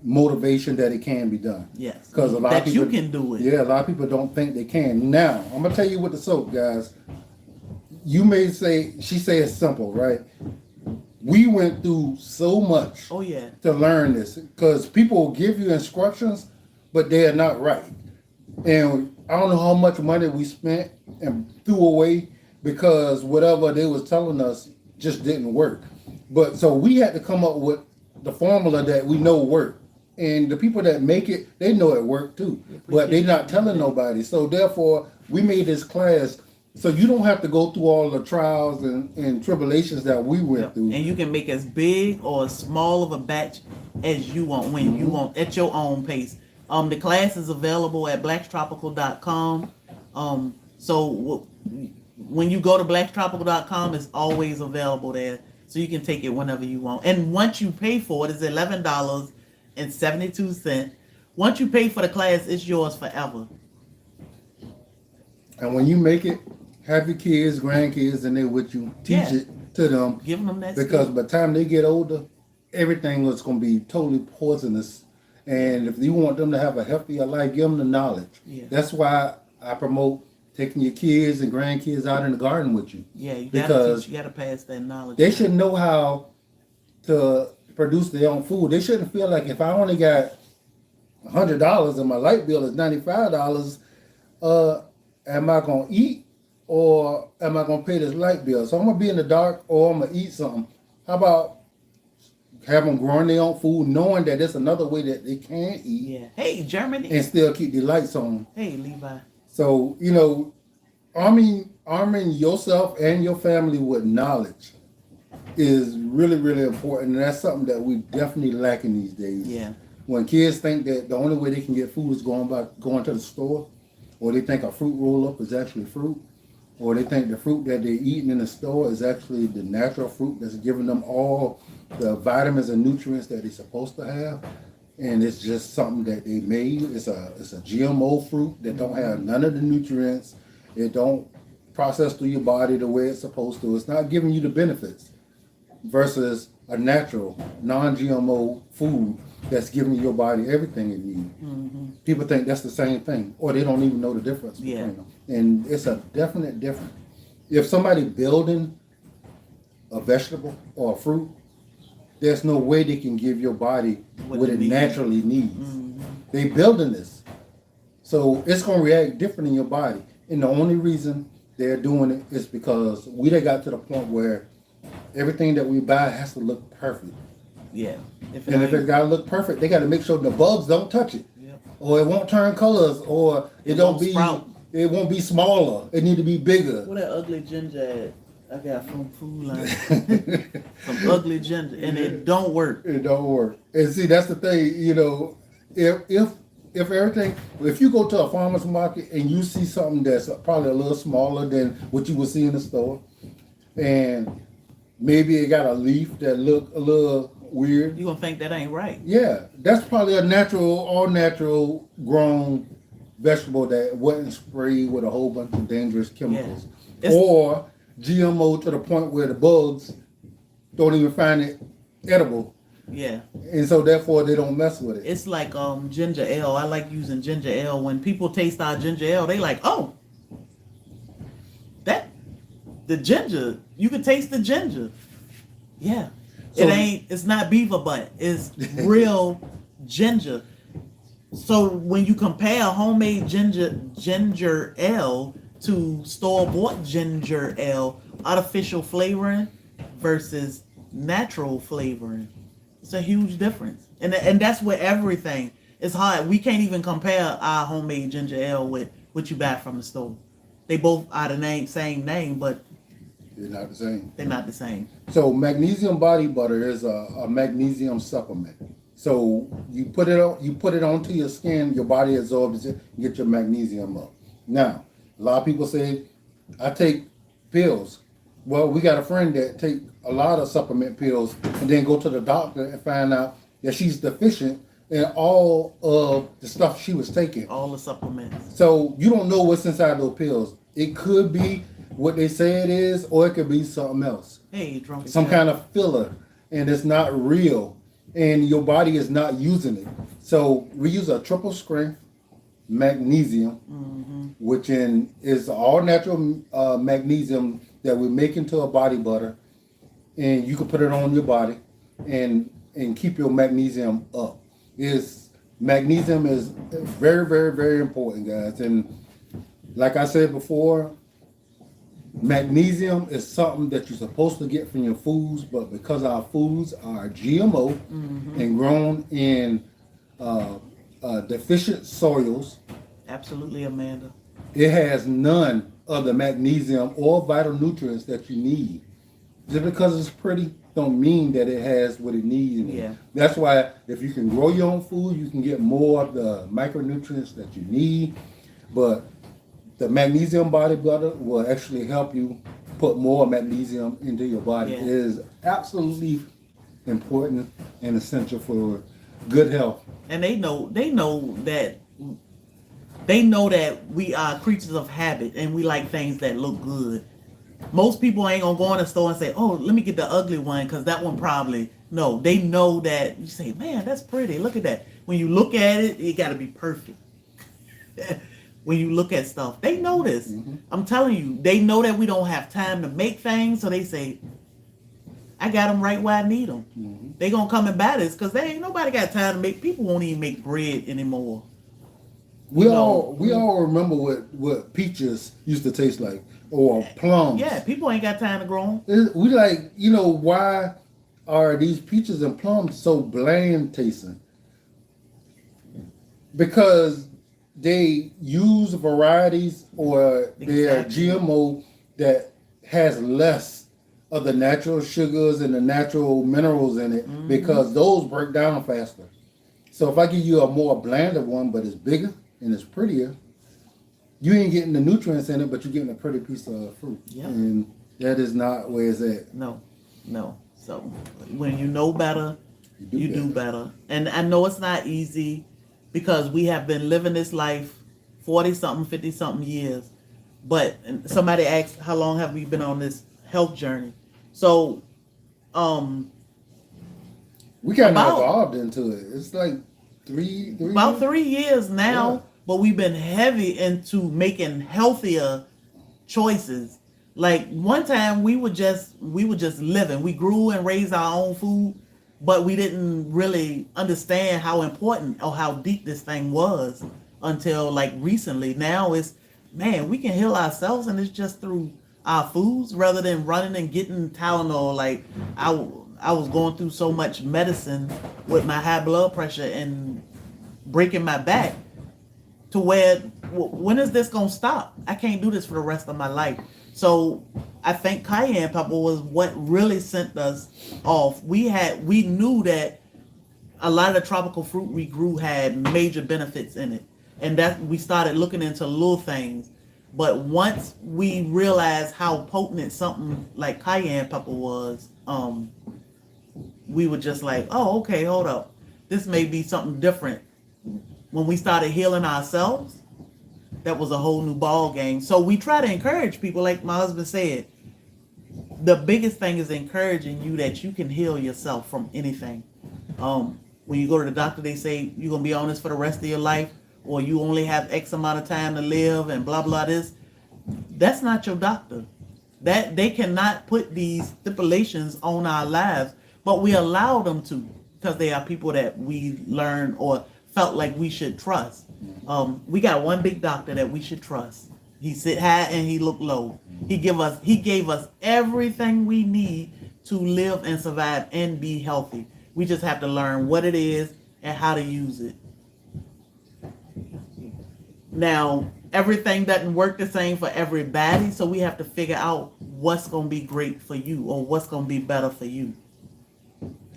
motivation that it can be done. Yes. Because a lot that of people, you can do it. Yeah, a lot of people don't think they can. Now, I'm gonna tell you with the soap, guys. You may say, she say it's simple, right? We went through so much Oh yeah. to learn this, because people will give you instructions, but they are not right. And I don't know how much money we spent and threw away because whatever they was telling us just didn't work. But so we had to come up with the formula that we know work. And the people that make it, they know it worked too. But they're not telling nobody. So therefore, we made this class so you don't have to go through all the trials and tribulations that we went through. And you can make as big or as small of a batch as you want, when you want, at your own pace. The class is available at blacktropical.com. So when you go to blacktropical.com, it's always available there. So you can take it whenever you want. And once you pay for it, it's $11.72. Once you pay for the class, it's yours forever. And when you make it, have your kids, grandkids, and they with you. Teach it to them. Giving them that because skill. by the time they get older, everything is going to be totally poisonous. And if you want them to have a healthier life, give them the knowledge. Yeah. That's why I promote taking your kids and grandkids out in the garden with you. Yeah, you because gotta pass that knowledge. they should know how to produce their own food. They shouldn't feel like if I only got $100 and my light bill is $95, am I gonna eat or am I gonna pay this light bill? So I'm gonna be in the dark or I'm gonna eat something. How about have them growing their own food, knowing that there's another way that they can eat. Yeah. Hey, Germany. And still keep the lights on. Hey, Levi. So, you know, arming yourself and your family with knowledge is really, really important. And that's something that we definitely lacking these days. Yeah. When kids think that the only way they can get food is going to the store, or they think a fruit roll-up is actually fruit, or they think the fruit that they're eating in the store is actually the natural fruit that's giving them all the vitamins and nutrients that they're supposed to have, and it's just something that they made. It's a GMO fruit that don't have none of the nutrients. It don't process through your body the way it's supposed to. It's not giving you the benefits versus a natural, non-GMO food that's giving your body everything it needs. Mm-hmm. People think that's the same thing, or they don't even know the difference between them. And it's a definite difference. If somebody building a vegetable or a fruit, there's no way they can give your body what it naturally needs. Mm-hmm. They building this. So it's going to react different in your body. And the only reason they're doing it is because we done got to the point where everything that we buy has to look perfect. Yeah. If it got to look perfect, they got to make sure the bugs don't touch it. Yep. Or it won't turn colors, or it won't sprout. It won't be smaller. It need to be bigger. What that ugly ginger at? I got from Food Line. Some ugly ginger, and it don't work. It don't work. And see, that's the thing, you know, if everything, if you go to a farmer's market and you see something that's probably a little smaller than what you would see in the store, and maybe it got a leaf that look a little weird, You gonna think that ain't right. yeah, that's probably all natural grown vegetable that wasn't sprayed with a whole bunch of dangerous chemicals. Yeah. Or GMO to the point where the bugs don't even find it edible. Yeah. And so therefore they don't mess with it. It's like ginger ale. I like using ginger ale. When people taste our ginger ale, they like, oh, the ginger. You can taste the ginger. Yeah. So- It's not beaver butt. It's real ginger. So when you compare homemade ginger ale to store-bought ginger ale, artificial flavoring versus natural flavoring, it's a huge difference. And that's with everything. It's hard. We can't even compare our homemade ginger ale with what you buy from the store. They both are the same name, but They're not the same. they're not the same. So magnesium body butter is a magnesium supplement. So you put it onto your skin, your body absorbs it, get your magnesium up. Now, a lot of people say, I take pills. Well, we got a friend that take a lot of supplement pills and then go to the doctor and find out that she's deficient in all of the stuff she was taking. All the supplements. So you don't know what's inside those pills. It could be what they say it is, or it could be something else. Hey, drunk. Some kind of filler, and it's not real, and your body is not using it. So we use a triple strength magnesium, which is all natural magnesium that we make into a body butter, and you can put it on your body and keep your magnesium up. Magnesium is very, very, very important, guys. And like I said before, magnesium is something that you're supposed to get from your foods, but because our foods are GMO and grown in deficient soils, absolutely, Amanda. it has none of the magnesium or vital nutrients that you need. Just because it's pretty don't mean that it has what it needs. Yeah. That's why if you can grow your own food, you can get more of the micronutrients that you need. But the magnesium body butter will actually help you put more magnesium into your body. Yeah. It is absolutely important and essential for good health. And they know that we are creatures of habit and we like things that look good. Most people ain't gonna go in the store and say, "Oh, let me get the ugly one," because that one probably no. They know that you say, "Man, that's pretty. Look at that." When you look at it, it got to be perfect. When you look at stuff, they know this. I'm telling you, they know that we don't have time to make things, so they say, "I got them right where I need them." They gonna come and buy this because they ain't nobody got time to make. People won't even make bread anymore. We all remember what peaches used to taste like, or plums. Yeah, people ain't got time to grow them. We like, why are these peaches and plums so bland tasting? Because they use varieties or they're GMO that has less of the natural sugars and the natural minerals in it, because those break down faster. So if I give you a more blander one, but it's bigger and it's prettier, you ain't getting the nutrients in it, but you're getting a pretty piece of fruit. Yep. And that is not where it's at. No. So when you know better, you do better. And I know it's not easy because we have been living this life 40-something, 50-something years. But somebody asked, how long have we been on this health journey? So, we kind of evolved into it. It's like about 3 years now. Yeah. But we've been heavy into making healthier choices. Like one time we were just living. We grew and raised our own food, but we didn't really understand how important or how deep this thing was until like recently. Now it's, man, we can heal ourselves and it's just through our foods rather than running and getting Tylenol. Like I was going through so much medicine with my high blood pressure and breaking my back. To where, when is this gonna stop? I can't do this for the rest of my life. So I think cayenne pepper was what really sent us off. We knew that a lot of the tropical fruit we grew had major benefits in it, and that we started looking into little things. But once we realized how potent something like cayenne pepper was, we were just like, oh, okay, hold up, this may be something different. When we started healing ourselves, that was a whole new ball game. So we try to encourage people, like my husband said, the biggest thing is encouraging you that you can heal yourself from anything. When you go to the doctor, they say you're going to be on this for the rest of your life, or you only have X amount of time to live and blah, blah, this. That's not your doctor. That they cannot put these stipulations on our lives, but we allow them to because they are people that we learn or felt like we should trust. We got one big doctor that we should trust. He sit high and he look low. He gave us everything we need to live and survive and be healthy. We just have to learn what it is and how to use it. Now, everything doesn't work the same for everybody, so we have to figure out what's going to be great for you or what's going to be better for you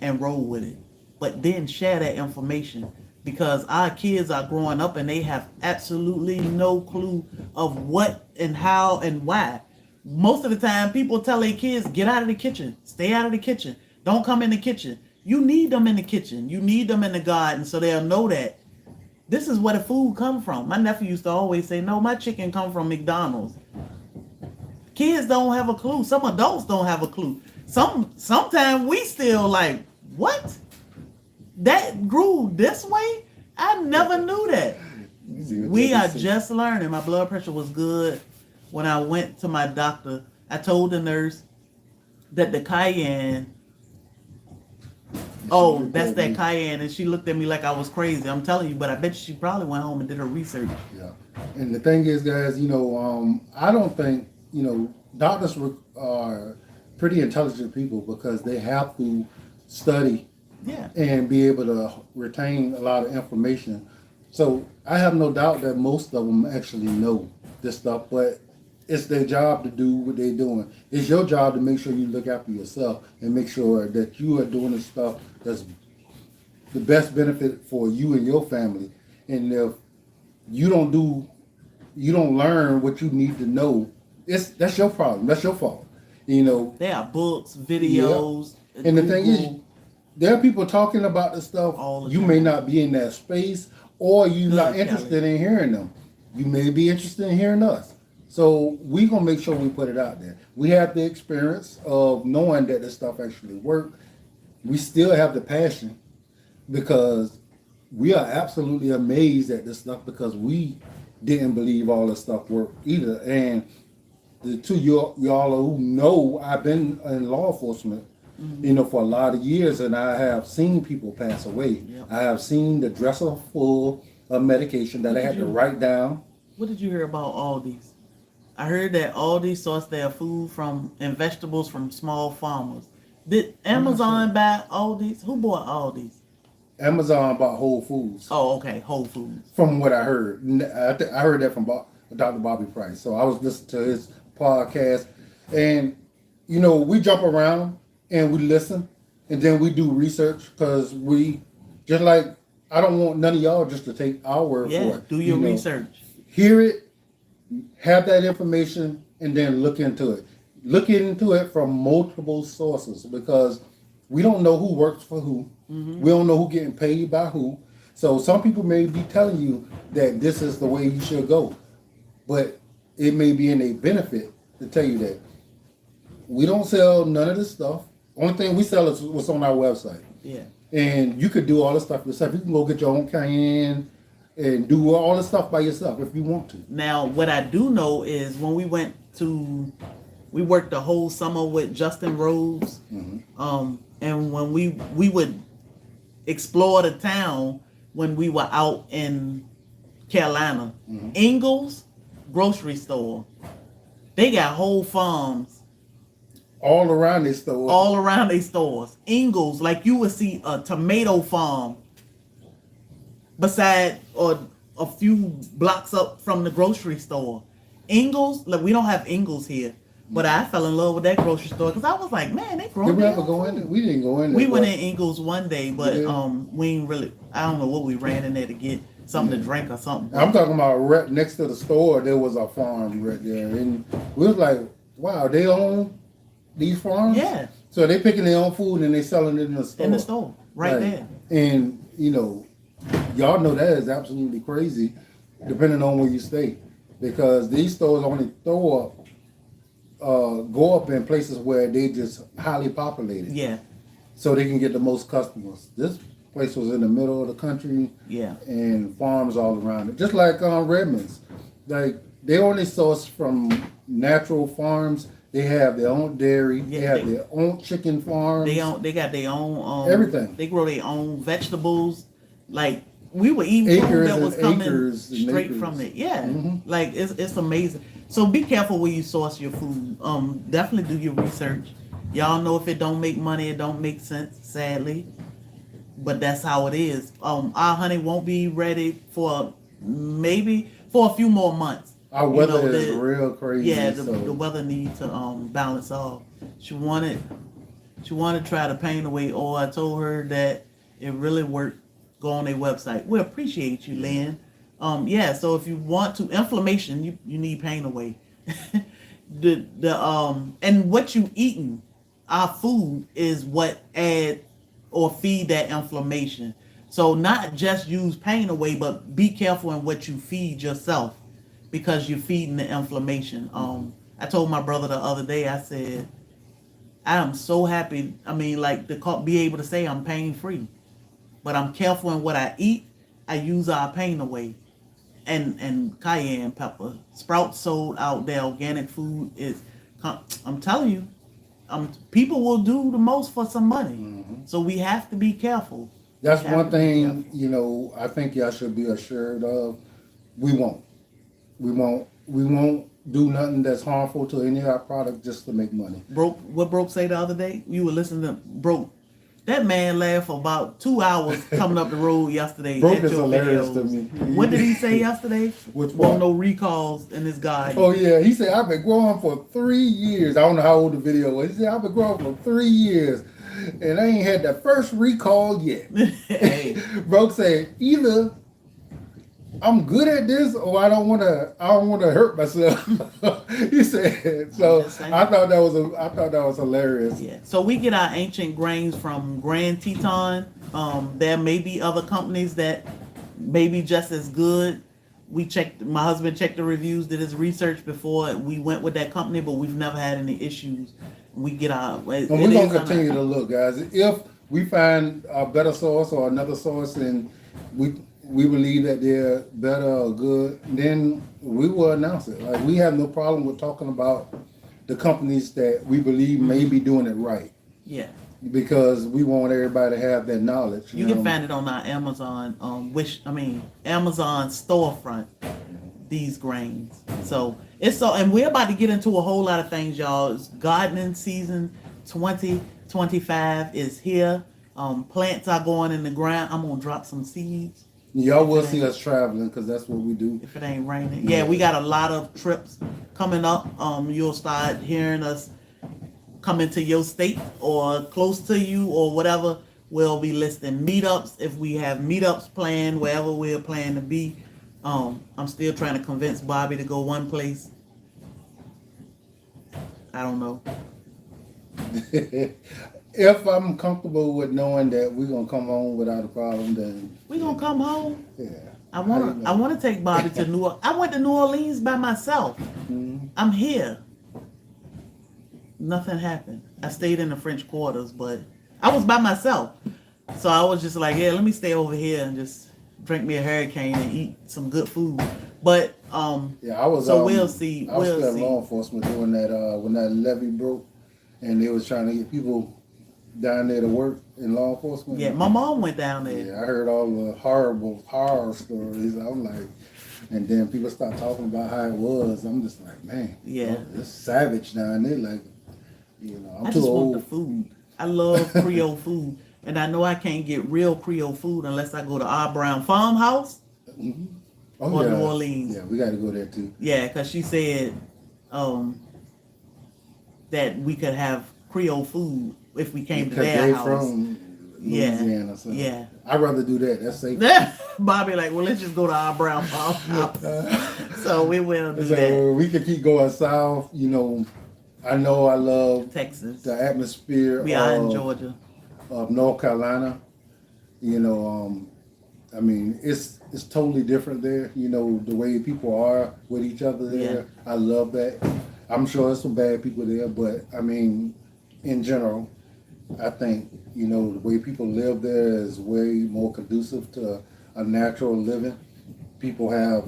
and roll with it. But then share that information because our kids are growing up and they have absolutely no clue of what and how and why. Most of the time, people tell their kids, get out of the kitchen, stay out of the kitchen, don't come in the kitchen. You need them in the kitchen. You need them in the garden so they'll know that this is where the food come from. My nephew used to always say, no, my chicken come from McDonald's. Kids don't have a clue. Some adults don't have a clue. Sometimes we still like, what? That grew this way? I never knew that. We are just learning. My blood pressure was good. When I went to my doctor, I told the nurse that the cayenne, that's that cayenne. And she looked at me like I was crazy. I'm telling you, but I bet she probably went home and did her research. Yeah. And the thing is, guys, I don't think, doctors are pretty intelligent people because they have to study and be able to retain a lot of information. So I have no doubt that most of them actually know this stuff, but it's their job to do what they're doing. It's your job to make sure you look after yourself and make sure that you are doing the stuff that's the best benefit for you and your family. And if you don't learn what you need to know, that's your problem. That's your fault. There are books, videos. Yeah. And the thing is, there are people talking about the stuff. You may not be in that space, or you're not interested in hearing them. You may be interested in hearing us. So we're going to make sure we put it out there. We have the experience of knowing that this stuff actually works. We still have the passion because we are absolutely amazed at this stuff because we didn't believe all this stuff worked either. And the two y'all who know, I've been in law enforcement, for a lot of years, and I have seen people pass away. Yep. I have seen the dresser full of medication that I had to write down. What did you hear about Aldi's? I heard that Aldi source their food and vegetables from small farmers. Did Amazon buy Aldi's? Who bought Aldi's? Amazon bought Whole Foods. Oh, okay, Whole Foods. From what I heard. I heard that from Dr. Bobby Price. So I was listening to his podcast. And, we jump around and we listen. And then we do research because I don't want none of y'all just to take our word for it. Do your research. Hear it. Have that information and then look into it. Look into it from multiple sources because we don't know who works for who. Mm-hmm. We don't know who getting paid by who. So some people may be telling you that this is the way you should go. But it may be in a benefit to tell you that. We don't sell none of this stuff. Only thing we sell is what's on our website. Yeah. And you could do all this stuff yourself. You can go get your own cayenne and do all this stuff by yourself if you want to. Now, what I do know is when we worked the whole summer with Justin Rose, and when we would explore the town when we were out in Carolina. Ingles grocery store, they got whole farms all around their stores. Ingles, like you would see a tomato farm beside or a few blocks up from the grocery store. Ingles, like we don't have Ingles here, but I fell in love with that grocery store because I was like, man, they growing. Did we ever go in there? We didn't go in there. We went in Ingles one day, but we ain't really. I don't know what we ran in there to get, something to drink or something. I'm talking about right next to the store. There was a farm right there, and we was like, wow, they own these farms. Yeah. So they picking their own food and they selling it in the store. In the store, right there. And y'all know that is absolutely crazy, depending on where you stay, because these stores only go up in places where they just highly populated. Yeah. So they can get the most customers. This place was in the middle of the country. Yeah. And farms all around it, just like Redmond's. Like they only source from natural farms. They have their own dairy. They have their own chicken farms. They got their own everything. They grow their own vegetables. Like we were eating food that was coming straight from it. Yeah, like it's amazing. So be careful where you source your food. Definitely do your research. Y'all know if it don't make money, it don't make sense. Sadly, but that's how it is. Our honey won't be ready for maybe for a few more months. Our weather is real crazy. Yeah, so. the weather needs to balance off. She wanted to try to paint away oil. I told her that it really worked. Go on their website. We appreciate you, Lynn. Yeah, so if you want to inflammation, you need paint away. And what you eating, our food is what add or feed that inflammation. So not just use paint away, but be careful in what you feed yourself, because you're feeding the inflammation. I told my brother the other day, I said, I am so happy. I mean, like, to be able to say I'm pain free, but I'm careful in what I eat. I use our pain away, and cayenne pepper. Sprouts sold out their organic food is. I'm telling you, people will do the most for some money. Mm-hmm. So we have to be careful. That's one thing, you know, I think y'all should be assured of. We won't do nothing that's harmful to any of our product just to make money. What Broke say the other day? You were listening to Broke. That man laughed for about 2 hours coming up the road yesterday. Broke is hilarious to me. What did he say yesterday? Which one? one? No recalls in his garden. Oh yeah, he said, I've been growing for 3 years. I don't know how old the video was. He said, I've been growing for 3 years. And I ain't had the first recall yet. Hey. Broke said, either I'm good at this or I don't want to hurt myself. He said. So I thought that was hilarious. Yeah. So we get our ancient grains from Grand Teton. There may be other companies that may be just as good. My husband checked the reviews, did his research before we went with that company, but we've never had any issues. We get our. And we're going to continue to look, guys. If we find a better source or another source and we believe that they're better or good, then we will announce it. Like, we have no problem with talking about the companies that we believe may be doing it right. Yeah. Because we want everybody to have that knowledge. You can find it on our Amazon, Amazon storefront, these grains. So and we're about to get into a whole lot of things, y'all. It's gardening season 2025 is here. Plants are going in the ground. I'm gonna drop some seeds. Y'all will see us traveling because that's what we do. If it ain't raining. Yeah, we got a lot of trips coming up. You'll start hearing us coming to your state or close to you or whatever. We'll be listing meetups if we have meetups planned wherever we're planning to be. I'm still trying to convince Bobby to go one place. I don't know. If I'm comfortable with knowing that we're gonna come home without a problem, then we're gonna come home. Yeah. I wanna take Bobby to New Orleans. I went to New Orleans by myself. Mm-hmm. I'm here. Nothing happened. I stayed in the French quarters, but I was by myself. So I was just like, yeah, let me stay over here and just drink me a hurricane and eat some good food. But yeah, I was. So we'll see. I was still in law enforcement doing that when that levee broke, and they was trying to get people down there to work in law enforcement. Yeah, my mom went down there. Yeah, I heard all the horror stories. I'm like, and then people start talking about how it was. I'm just like, man, yeah, it's savage down there. Like, you know, I just want the food. I love Creole food, and I know I can't get real Creole food unless I go to our Brown Farmhouse or New Orleans. Yeah, we got to go there too. Yeah, because she said that we could have Creole food if we came to their house. From Louisiana, so yeah. I'd rather do that. That's safe. Bobby, like, well, let's just go to our Brown Farmhouse. So we will do that. We can keep going south. You know I love Texas, the atmosphere. We are in Georgia, of North Carolina. You know, I mean, it's totally different there. You know, the way people are with each other there. Yeah. I love that. I'm sure there's some bad people there, but I mean, in general, I think, you know, the way people live there is way more conducive to a natural living. People have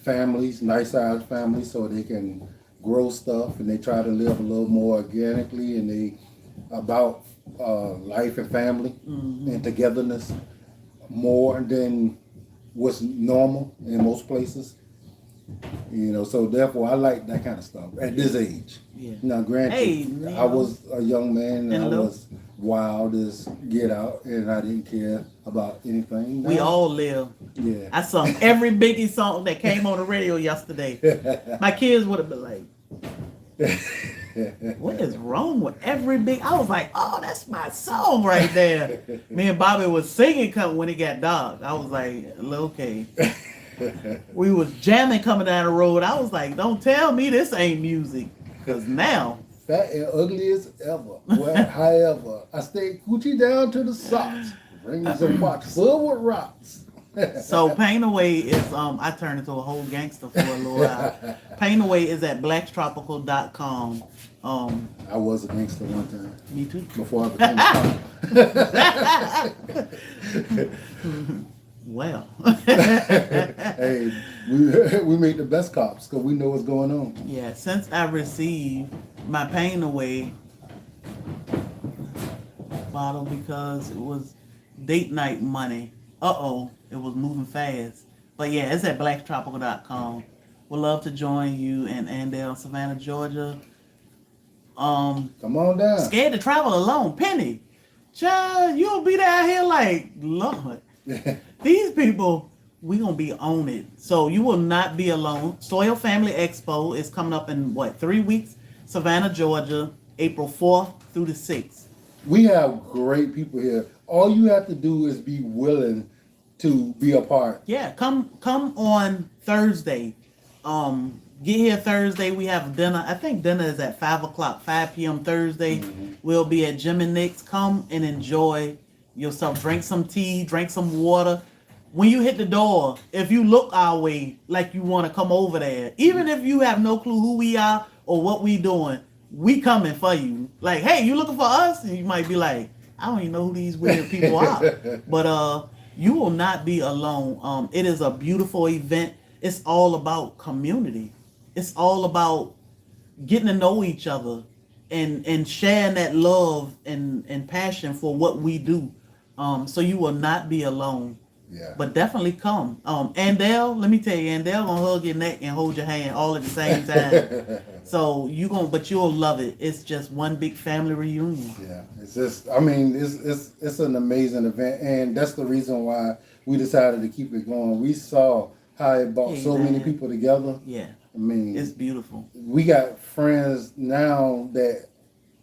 families, nice-sized families, so they can grow stuff, and they try to live a little more organically, and they about life and family and togetherness more than what's normal in most places. You know, so therefore I like that kind of stuff at this age. Yeah. Now, granted, Hey, I was a young man and I hello. was wild as get out, and I didn't care about anything. We all live. Yeah. I sung every Biggie song that came on the radio yesterday. My kids would have been like, what is wrong with every big? I was like, oh, that's my song right there. Me and Bobby was singing when it got dark. I was like, okay. We was jamming coming down the road. I was like, don't tell me this ain't music. Because now. Fat and ugly as ever. Well, however, I stayed Gucci down to the socks. Bring some box full with rocks. So Paint Away is I turned into a whole gangster for a little while. Paint Away is at blacktropical.com. I was a gangster one time. Me too. Before I became a cop. Well. Hey, we make the best cops because we know what's going on. Yeah, since I received my Paint Away bottle because it was date night money. It was moving fast. But yeah, it's at blacktropical.com. Would love to join you in Andale, Savannah, Georgia. Come on down. Scared to travel alone. Penny, child, you'll be down here like, Lord. These people, we gonna be on it. So you will not be alone. Soil Family Expo is coming up in 3 weeks? Savannah, Georgia, April 4th through the 6th. We have great people here. All you have to do is be willing to be a part. Yeah, come on Thursday. Get here Thursday. We have dinner. I think dinner is at 5 p.m. Thursday. Mm-hmm. We'll be at Jim and Nick's. Come and enjoy yourself. Drink some tea, drink some water. When you hit the door, if you look our way like you want to come over there, even if you have no clue who we are or what we doing, we coming for you. Like, hey, you looking for us? And you might be like, I don't even know who these weird people are. But you will not be alone. It is a beautiful event. It's all about community. It's all about getting to know each other and sharing that love and passion for what we do. So you will not be alone. Yeah. But definitely come. Andale, let me tell you, Andale gonna hug your neck and hold your hand all at the same time. So but you'll love it. It's just one big family reunion. Yeah, it's just, I mean, it's an amazing event, and that's the reason why we decided to keep it going. We saw how it brought so many people together. Yeah, I mean, it's beautiful. We got friends now that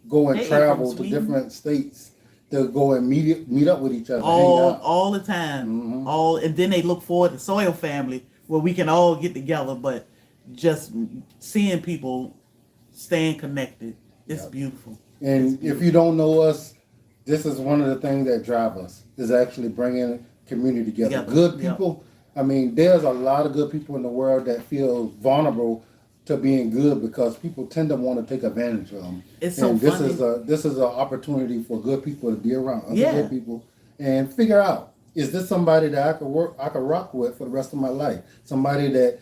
go and travel to different states to go and meet up with each other. All the time. Mm-hmm. And then they look forward to Soil Family where we can all get together, but just seeing people staying connected, it's beautiful. And if you don't know us, this is one of the things that drive us, is actually bringing community together. Good people. I mean, there's a lot of good people in the world that feel vulnerable to being good because people tend to want to take advantage of them. It's so funny. This is an opportunity for good people to be around other good people and figure out, is this somebody that I could rock with for the rest of my life? Somebody that,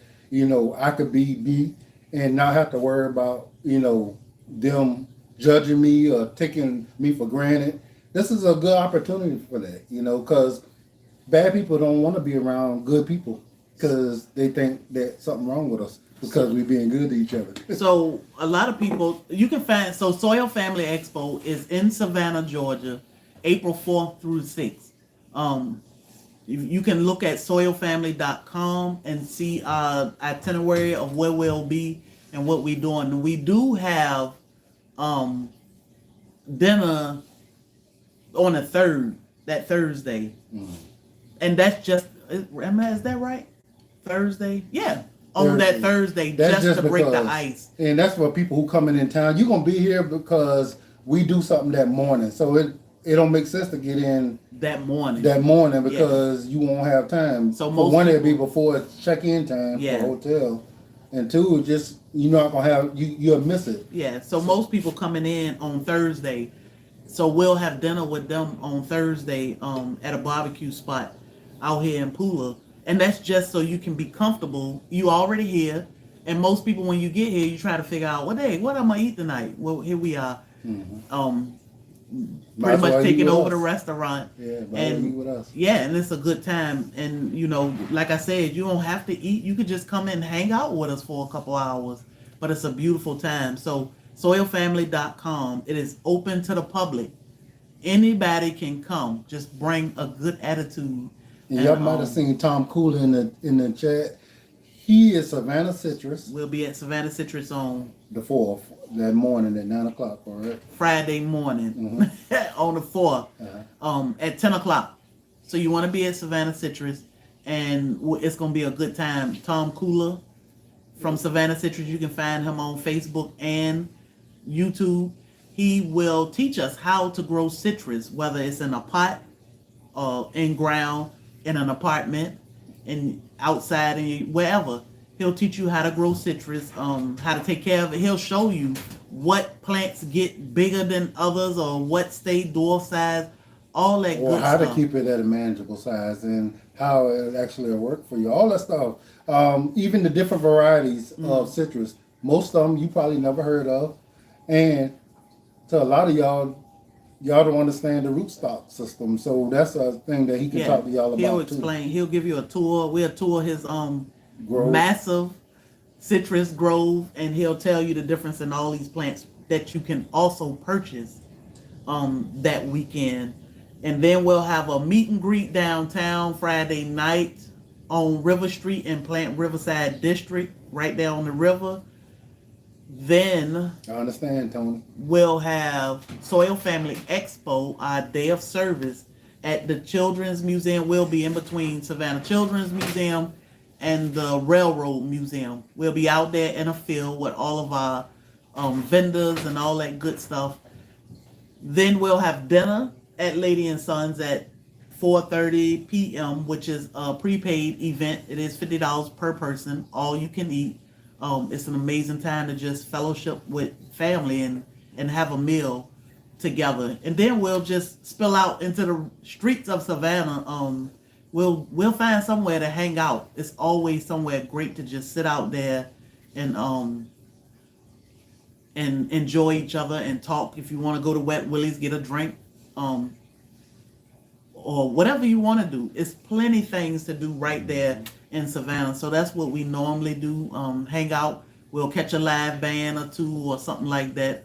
I could be me and not have to worry about, them judging me or taking me for granted. This is a good opportunity for that, because bad people don't want to be around good people because they think that something wrong with us because we're being good to each other. So a lot of people, you can find, Soil Family Expo is in Savannah, Georgia, April 4th through the 6th. You can look at soilfamily.com and see our itinerary of where we'll be and what we're doing. We do have dinner on the 3rd, that Thursday. Mm-hmm. And that's just, is that right? Thursday? Yeah. On that Thursday, just to break the ice. And that's for people who coming in town. You're going to be here because we do something that morning. So it don't make sense to get in that morning because you won't have time. So for one, it'll be before check-in time for the hotel. And two, just you're not going to have, you'll miss it. Yeah, so most people coming in on Thursday. So we'll have dinner with them on Thursday at a barbecue spot out here in Pula. And that's just so you can be comfortable. You already here. And most people, when you get here, you try to figure out, what am I eat tonight? Well, here we are. Mm-hmm. Might as much well eat taking with over us. the restaurant. Yeah, might as well And eat with us. yeah, and it's a good time. And you know, like I said, you don't have to eat. You could just come and hang out with us for a couple hours. But it's a beautiful time. So SoilFamily.com. It is open to the public. Anybody can come. Just bring a good attitude. And y'all might have seen Tom Cool in the chat. He is Savannah Citrus. We'll be at Savannah Citrus on The 4th, that morning at 9 o'clock, all right? Friday morning on the 4th at 10 o'clock. So you want to be at Savannah Citrus, and it's going to be a good time. Tom Cooler from Savannah Citrus, you can find him on Facebook and YouTube. He will teach us how to grow citrus, whether it's in a pot or in ground, in an apartment, and outside, and wherever. He'll teach you how to grow citrus, how to take care of it. He'll show you what plants get bigger than others or what stay dwarf size, all that Or good how stuff. to keep it at a manageable size and how it actually work for you. All that stuff. Even the different varieties of citrus. Most of them you probably never heard of. And to a lot of y'all don't understand the rootstock system. So that's a thing that he can talk to y'all about He'll too. explain. He'll give you a tour. We'll tour his Grove. massive citrus grove, and he'll tell you the difference in all these plants that you can also purchase that weekend. And then we'll have a meet and greet downtown Friday night on River Street in Plant Riverside District, right there on the river. Then I understand, Tony. we'll have Soil Family Expo, our day of service at the Children's Museum. We'll be in between Savannah Children's Museum and the Railroad Museum. We'll be out there in a field with all of our vendors and all that good stuff. Then we'll have dinner at Lady and Sons at 4:30 p.m., which is a prepaid event. It is $50 per person, all you can eat. It's an amazing time to just fellowship with family and have a meal together. And then we'll just spill out into the streets of Savannah. We'll find somewhere to hang out. It's always somewhere great to just sit out there and enjoy each other and talk. If you want to go to Wet Willie's, get a drink, or whatever you want to do. It's plenty things to do right there in Savannah. So that's what we normally do. Hang out. We'll catch a live band or two or something like that.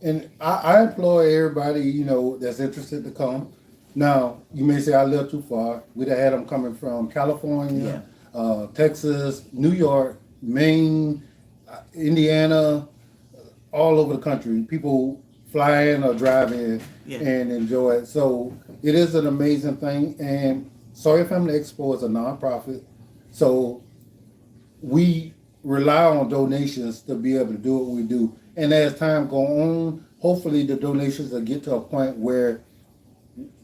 And I implore everybody, that's interested to come. Now, you may say I live too far. We'd have had them coming from California, Texas, New York, Maine, Indiana, all over the country. People fly in or drive in and enjoy it. So it is an amazing thing. And Soil Family Expo is a nonprofit. So we rely on donations to be able to do what we do. And as time goes on, hopefully the donations will get to a point where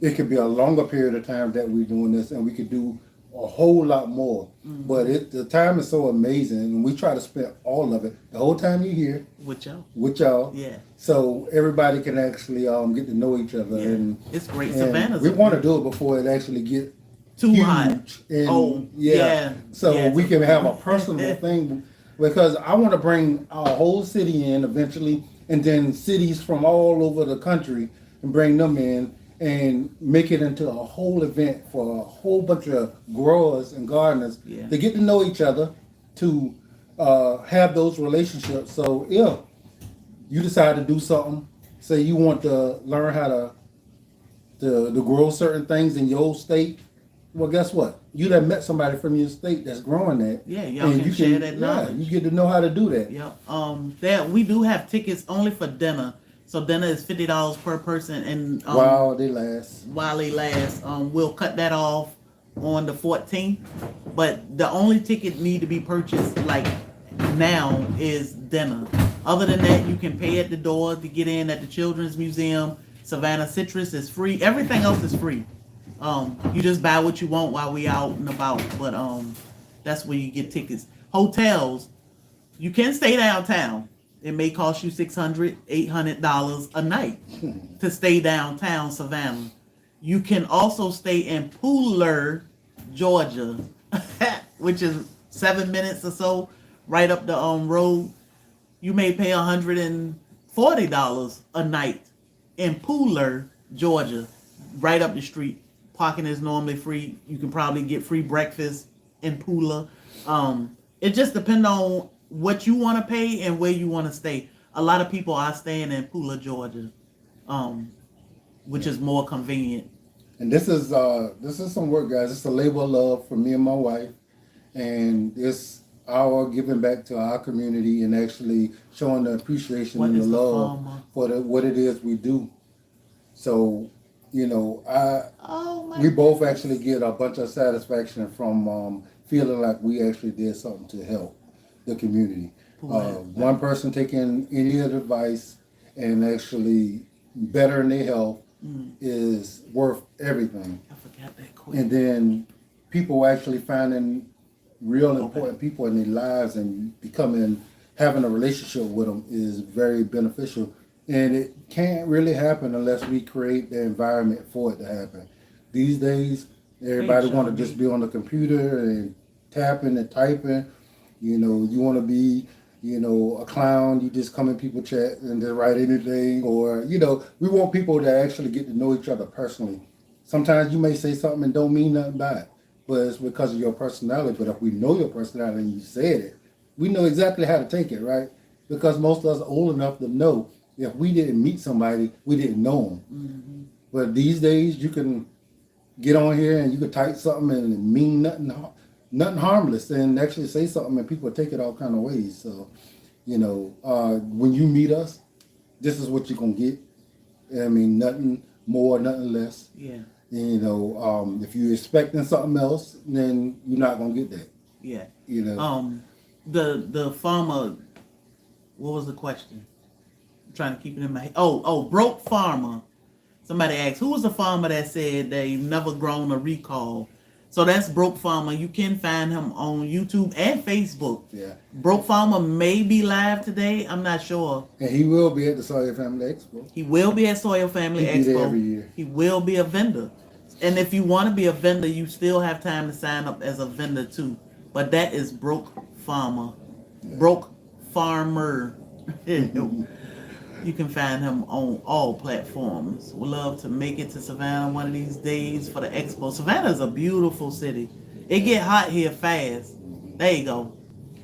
it could be a longer period of time that we're doing this, and we could do a whole lot more. Mm-hmm. But the time is so amazing, and we try to spend all of it the whole time you're here with y'all. Yeah. So everybody can actually get to know each other. Yeah. And it's great. and Savannah's we want to do it before it actually get too huge. hot. And So we can have a personal thing, because I want to bring our whole city in eventually, and then cities from all over the country, and bring them in and make it into a whole event for a whole bunch of growers and gardeners to get to know each other, to have those relationships. So if you decide to do something, say you want to learn how to grow certain things in your state, well, guess what? You done met somebody from your state that's growing that. Yeah, y'all can share that knowledge. Yeah, you get to know how to do that. Yeah. We do have tickets only for dinner. So dinner is $50 per person, and while they last. We'll cut that off on the 14th. But the only ticket need to be purchased like now is dinner. Other than that, you can pay at the door to get in at the Children's Museum. Savannah Citrus is free. Everything else is free. You just buy what you want while we out and about. But that's where you get tickets. Hotels, you can stay downtown. It may cost you $600, $800 a night to stay downtown Savannah. You can also stay in Pooler, Georgia, which is 7 minutes or so right up the road. You may pay $140 a night in Pooler, Georgia, right up the street. Parking is normally free. You can probably get free breakfast in Pooler. It just depends on what you want to pay and where you want to stay. A lot of people are staying in Pooler, Georgia, which is more convenient. And this is some work, guys. It's a labor of love for me and my wife, and it's our giving back to our community and actually showing the appreciation What and the is the love farmer? for what it is we do. So, you know, Oh my we both actually get a bunch of satisfaction from feeling like we actually did something to help the community. One person taking any advice and actually bettering their health is worth everything. I forgot that quick. And then people actually finding real important people in their lives and having a relationship with them is very beneficial. And it can't really happen unless we create the environment for it to happen. These days, everybody want to just be on the computer and tapping and typing. You know, you want to be, you know, a clown. You just come in people chat and just write anything. Or, you know, we want people to actually get to know each other personally. Sometimes you may say something and don't mean nothing by it, but it's because of your personality. But if we know your personality and you said it, we know exactly how to take it, right? Because most of us are old enough to know if we didn't meet somebody, we didn't know them. Mm-hmm. But these days, you can get on here and you can type something and it mean nothing harmless, and actually say something and people take it all kind of ways. So, you know, when you meet us, this is what you're gonna get. I mean, nothing more, nothing less. Yeah. You know, if you're expecting something else, then you're not gonna get that. Yeah. You know. The farmer. What was the question? I'm trying to keep it in my head. Oh, broke farmer. Somebody asked, who was the farmer that said they've never grown a recall? So that's Broke Farmer. You can find him on YouTube and Facebook. Yeah. Broke Farmer may be live today. I'm not sure. And he will be at the SoilFamily Expo. He will be at SoilFamily He'll be there Expo. every year. He will be a vendor. And if you want to be a vendor, you still have time to sign up as a vendor too. But that is Broke Farmer. Yeah. Broke Farmer. You can find him on all platforms. We'd love to make it to Savannah one of these days for the Expo. Savannah is a beautiful city. It get hot here fast. There you go.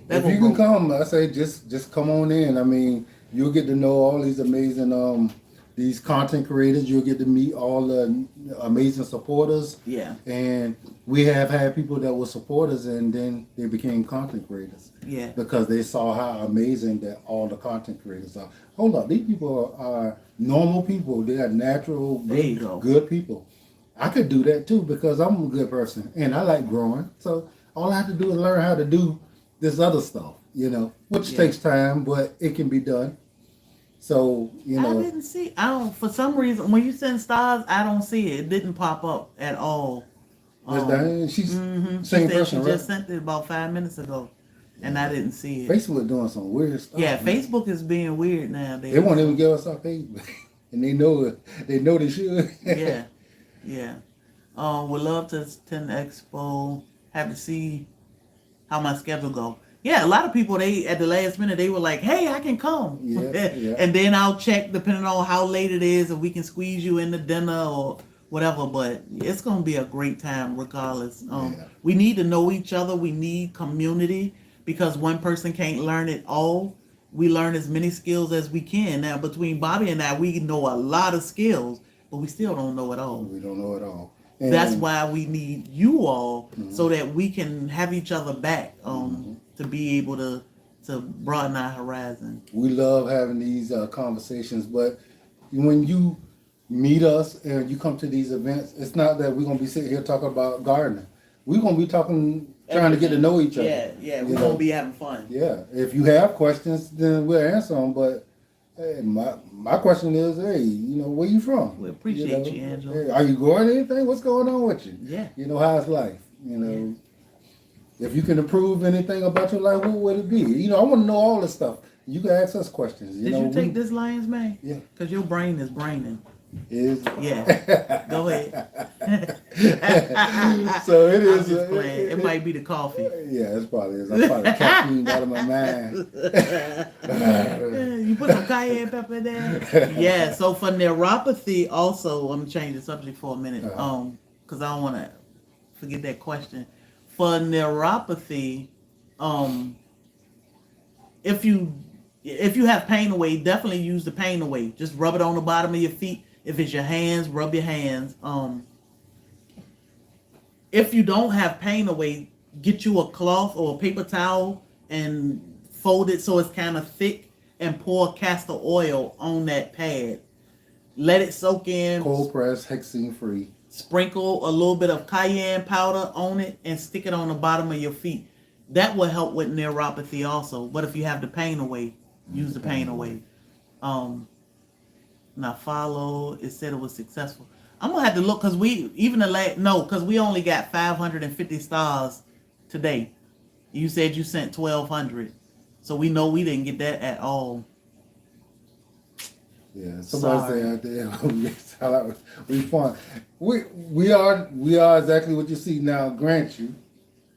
If you can come, I say just come on in. I mean, you'll get to know all these amazing these content creators. You'll get to meet all the amazing supporters. Yeah. And we have had people that were supporters and then they became content creators. Yeah. Because they saw how amazing that all the content creators are. Hold up, these people are normal people. They are natural, good people. I could do that too because I'm a good person and I like growing. So all I have to do is learn how to do this other stuff, you know, which takes time, but it can be done. So, you know. I didn't see. For some reason, when you send stars, I don't see it. It didn't pop up at all. She's same person, she right? just sent it about 5 minutes ago, and I didn't see it. Facebook doing some weird stuff. Yeah, man. Facebook is being weird nowadays. They won't even give us our page, and they know it. They know they should. Yeah. Would love to attend the Expo. Have to see how my schedule go. Yeah, a lot of people, they at the last minute, they were like, hey, I can come. Yeah. And then I'll check depending on how late it is, if we can squeeze you into dinner or whatever. But it's going to be a great time regardless. We need to know each other. We need community because one person can't learn it all. We learn as many skills as we can. Now, between Bobby and I, we know a lot of skills, but we still don't know it all. We don't know it all. And that's why we need you all so that we can have each other back to be able to broaden our horizon. We love having these conversations, but when you meet us and you come to these events, it's not that we're going to be sitting here talking about gardening. We're going to be trying to get to know each other. Yeah, we're going to be having fun. Yeah, if you have questions, then we'll answer them, but hey, my question is, hey, you know, where you from? We appreciate you, Angela. Hey, are you growing anything? What's going on with you? Yeah. You know, how's life? You know, if you can improve anything about your life, what would it be? You know, I want to know all this stuff. You can ask us questions. Did you take this lion's mane? Yeah. Because your brain is braining. Is Yeah. Go ahead. So it I'm is. just playing. It might be the coffee. Yeah, it's probably is. I'm probably caffeine out of my mind. You put some cayenne pepper in there. Yeah. So for neuropathy, also, I'm gonna change the subject for a minute. Because I don't want to forget that question. For neuropathy, if you have pain away, definitely use the pain away. Just rub it on the bottom of your feet. If it's your hands, rub your hands. If you don't have pain away, get you a cloth or a paper towel and fold it so it's kind of thick and pour castor oil on that pad. Let it soak in. Cold press, hexene free. Sprinkle a little bit of cayenne powder on it and stick it on the bottom of your feet. That will help with neuropathy also. But if you have the pain away, use the pain away. Now follow. It said it was successful. I'm gonna have to look because we only got 550 stars today. You said you sent 1,200, so we know we didn't get that at all. Yeah, somebody say out there we fun. We are exactly what you see now. Grant you,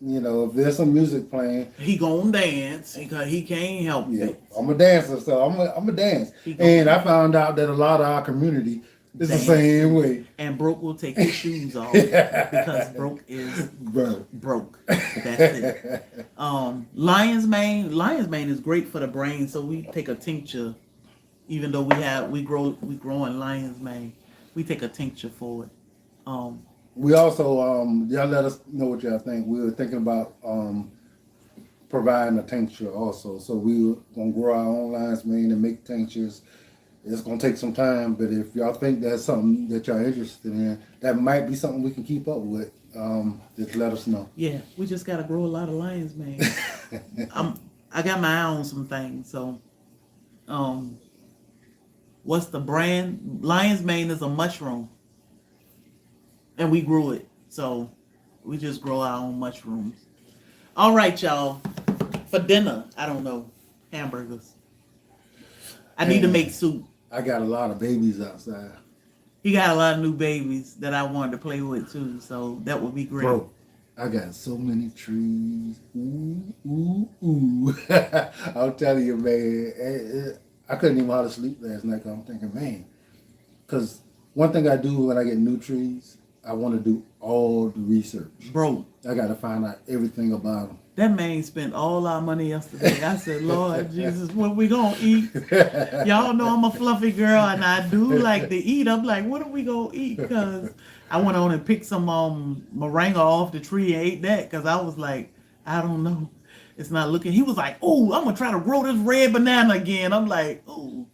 if there's some music playing, he gonna dance because he can't help it. I'm a dancer, so I'm a dance. And I found out that a lot of our community is the same way. And Broke will take his shoes off because Broke is broke. That's it. Lion's mane is great for the brain, so we take a tincture. Even though we grow in lion's mane, we take a tincture for it. We also y'all let us know what y'all think. We were thinking about providing a tincture also. So we gonna grow our own lion's mane and make tinctures. It's gonna take some time, but if y'all think that's something that y'all interested in, that might be something we can keep up with. Just let us know. Yeah, we just gotta grow a lot of lion's mane. I got my eye on some things. So, what's the brand? Lion's mane is a mushroom, and we grew it. So we just grow our own mushrooms. All right, y'all. For dinner, I don't know, hamburgers. I need to make soup. I got a lot of babies outside. He got a lot of new babies that I wanted to play with too, so that would be great. Bro, I got so many trees. Ooh, ooh, ooh. I'm telling you, man, I couldn't even how to sleep last night because I'm thinking, man, because one thing I do when I get new trees, I want to do all the research. Bro, I got to find out everything about them. That man spent all our money yesterday. I said, Lord Jesus, what we gonna eat? Y'all know I'm a fluffy girl and I do like to eat. I'm like, what are we gonna eat? Because I went on and picked some moringa off the tree and ate that because I was like, I don't know. It's not looking. He was like, oh, I'm gonna try to grow this red banana again. I'm like, oh,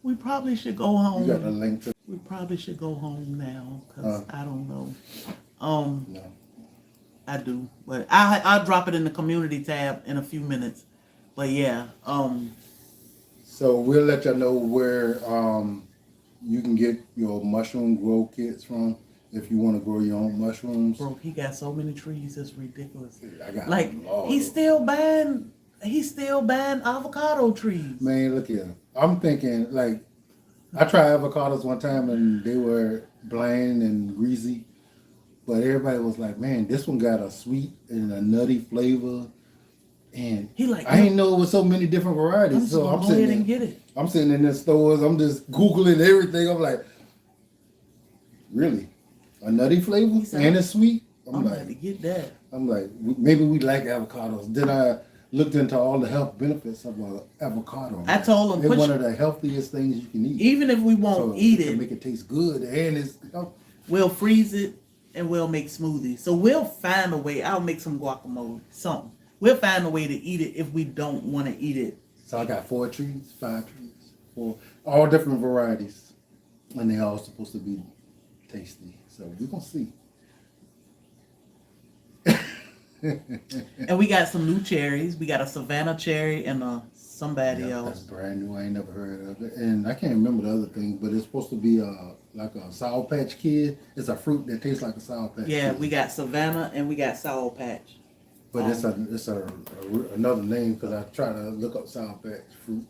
we probably should go home. You got the link to. We probably should go home now because I don't know. No. I do, but I'll drop it in the community tab in a few minutes. But yeah, So we'll let y'all know where you can get your mushroom grow kits from if you want to grow your own mushrooms. Bro, he got so many trees, it's ridiculous. I got like he's still buying avocado trees. Man, look here. I'm thinking like I tried avocados one time and they were bland and greasy. But everybody was like, man, this one got a sweet and a nutty flavor. And I didn't know it was so many different varieties. So I'm sitting and get it. I'm sitting in the stores. I'm just Googling everything. I'm like, really? A nutty flavor? And it's sweet? I'm like, to get that. I'm like, maybe we like avocados. Then I looked into all the health benefits of avocado. I told him, it's one of the healthiest things you can eat. Even if we won't eat it. Make it taste good. And it's healthy. We'll freeze it. And we'll make smoothies. So we'll find a way. I'll make some guacamole, something. We'll find a way to eat it if we don't want to eat it. So I got 5 trees, 4, all different varieties. And they're all supposed to be tasty. So we're going to see. And we got some new cherries. We got a Savannah cherry and somebody else. That's brand new. I ain't never heard of it. And I can't remember the other thing, but it's supposed to be like a Sour Patch Kid. It's a fruit that tastes like a Sour Patch Kid. We got Savannah and we got Sour Patch. But it's another name because I try to look up sour patch fruit.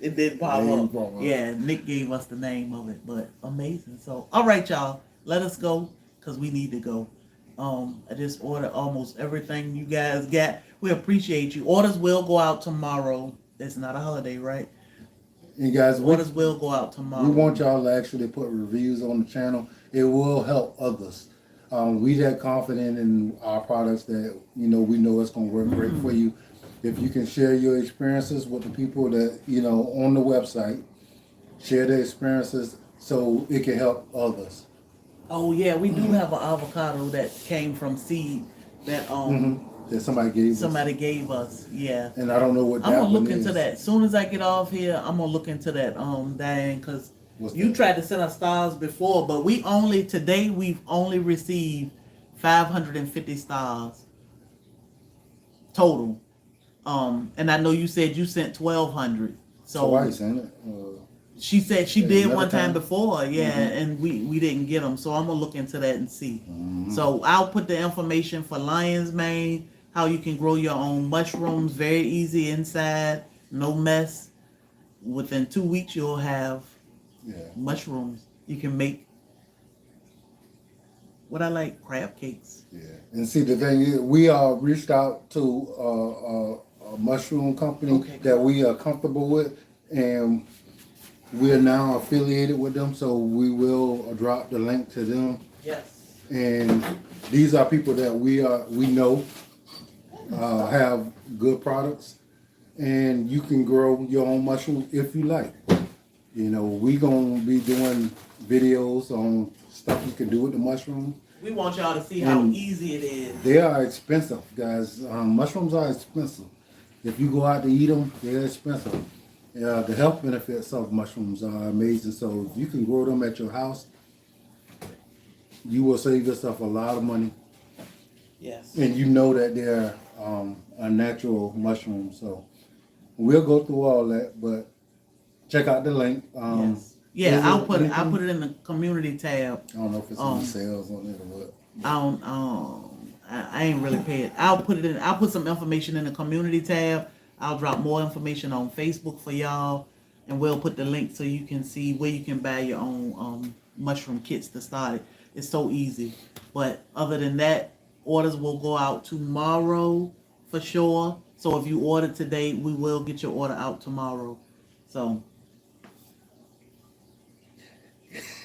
It did pop Name up. pop up. Yeah, Nick gave us the name of it, but amazing. So, all right, y'all, let us go because we need to go. I just ordered almost everything you guys got. We appreciate you. Orders will go out tomorrow. It's not a holiday, right? And guys, Orders will go out tomorrow. we want y'all to actually put reviews on the channel. It will help others. We that confident in our products that we know it's gonna work great for you. If you can share your experiences with the people that on the website, share their experiences so it can help others. Oh yeah, we do have an avocado that came from seed that That somebody gave us. Yeah. And I don't know what that I'm gonna one look into is. that. As soon as I get off here, I'm gonna look into that, Diane, because you that? tried to send us stars before, but we've only received 550 stars total. And I know you said you sent 1,200. So why you sent it? She said she did one time time? before, yeah, and we didn't get them. So I'm gonna look into that and see. Mm-hmm. So I'll put the information for lion's mane, how you can grow your own mushrooms, very easy inside, no mess. Within 2 weeks, you'll have mushrooms. You can make what I like, crab cakes. Yeah, and see the thing is, we reached out to a mushroom company that we are comfortable with, and we are now affiliated with them. So we will drop the link to them. Yes. And these are people that we know have good products, and you can grow your own mushrooms if you like. We gonna be doing videos on stuff you can do with the mushrooms. We want y'all to see how easy it is. They are expensive, guys. Mushrooms are expensive. If you go out to eat them, they're expensive. The health benefits of mushrooms are amazing. So if you can grow them at your house, you will save yourself a lot of money. Yes. And you know that they're a natural mushroom. So we'll go through all that, but check out the link. Yes. Yeah, I'll put it in the community tab. I don't know if it's on sales on it or what. I ain't really paid. I'll put some information in the community tab. I'll drop more information on Facebook for y'all, and we'll put the link so you can see where you can buy your own mushroom kits to start it. It's so easy. But other than that, orders will go out tomorrow for sure. So if you order today, we will get your order out tomorrow. So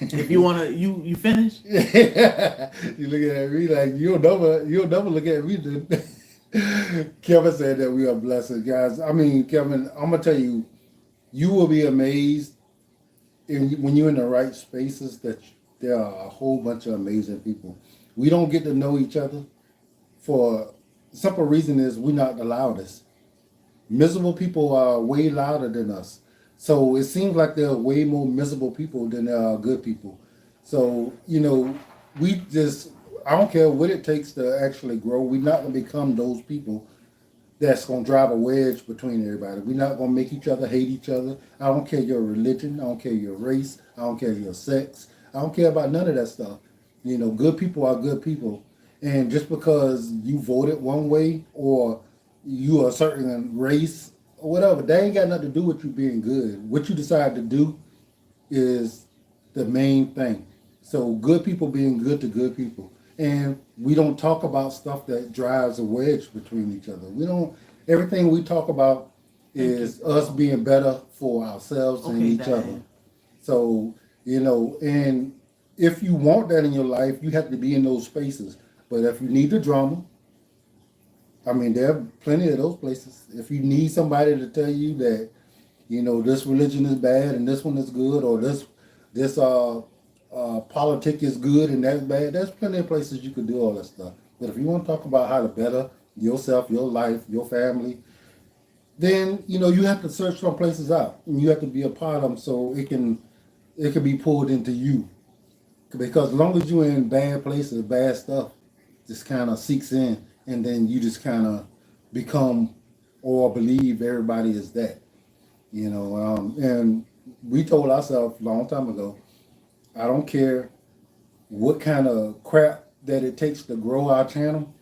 if you wanna, you finished? You looking at me like you'll never look at me. Kevin said that we are blessed, guys. I mean, Kevin, I'm gonna tell you, you will be amazed when you're in the right spaces that there are a whole bunch of amazing people. We don't get to know each other for the simple reason is we're not the loudest. Miserable people are way louder than us. So it seems like there are way more miserable people than there are good people. So, I don't care what it takes to actually grow. We're not going to become those people that's going to drive a wedge between everybody. We're not going to make each other hate each other. I don't care your religion. I don't care your race. I don't care your sex. I don't care about none of that stuff. Good people are good people. And just because you voted one way or you are a certain race or whatever, that ain't got nothing to do with you being good. What you decide to do is the main thing. So good people being good to good people. And we don't talk about stuff that drives a wedge between each other. Everything we talk about is us being better for ourselves and each other. So, and if you want that in your life, you have to be in those spaces. But if you need the drama, I mean, there are plenty of those places. If you need somebody to tell you that, this religion is bad and this one is good, or this politic is good and that's bad, there's plenty of places you could do all that stuff. But if you want to talk about how to better yourself, your life, your family, then, you have to search some places out. And you have to be a part of them so it can be pulled into you. Because as long as you're in bad places, bad stuff just kind of seeks in. And then you just kind of become or believe everybody is that, and we told ourselves a long time ago, I don't care what kind of crap that it takes to grow our channel,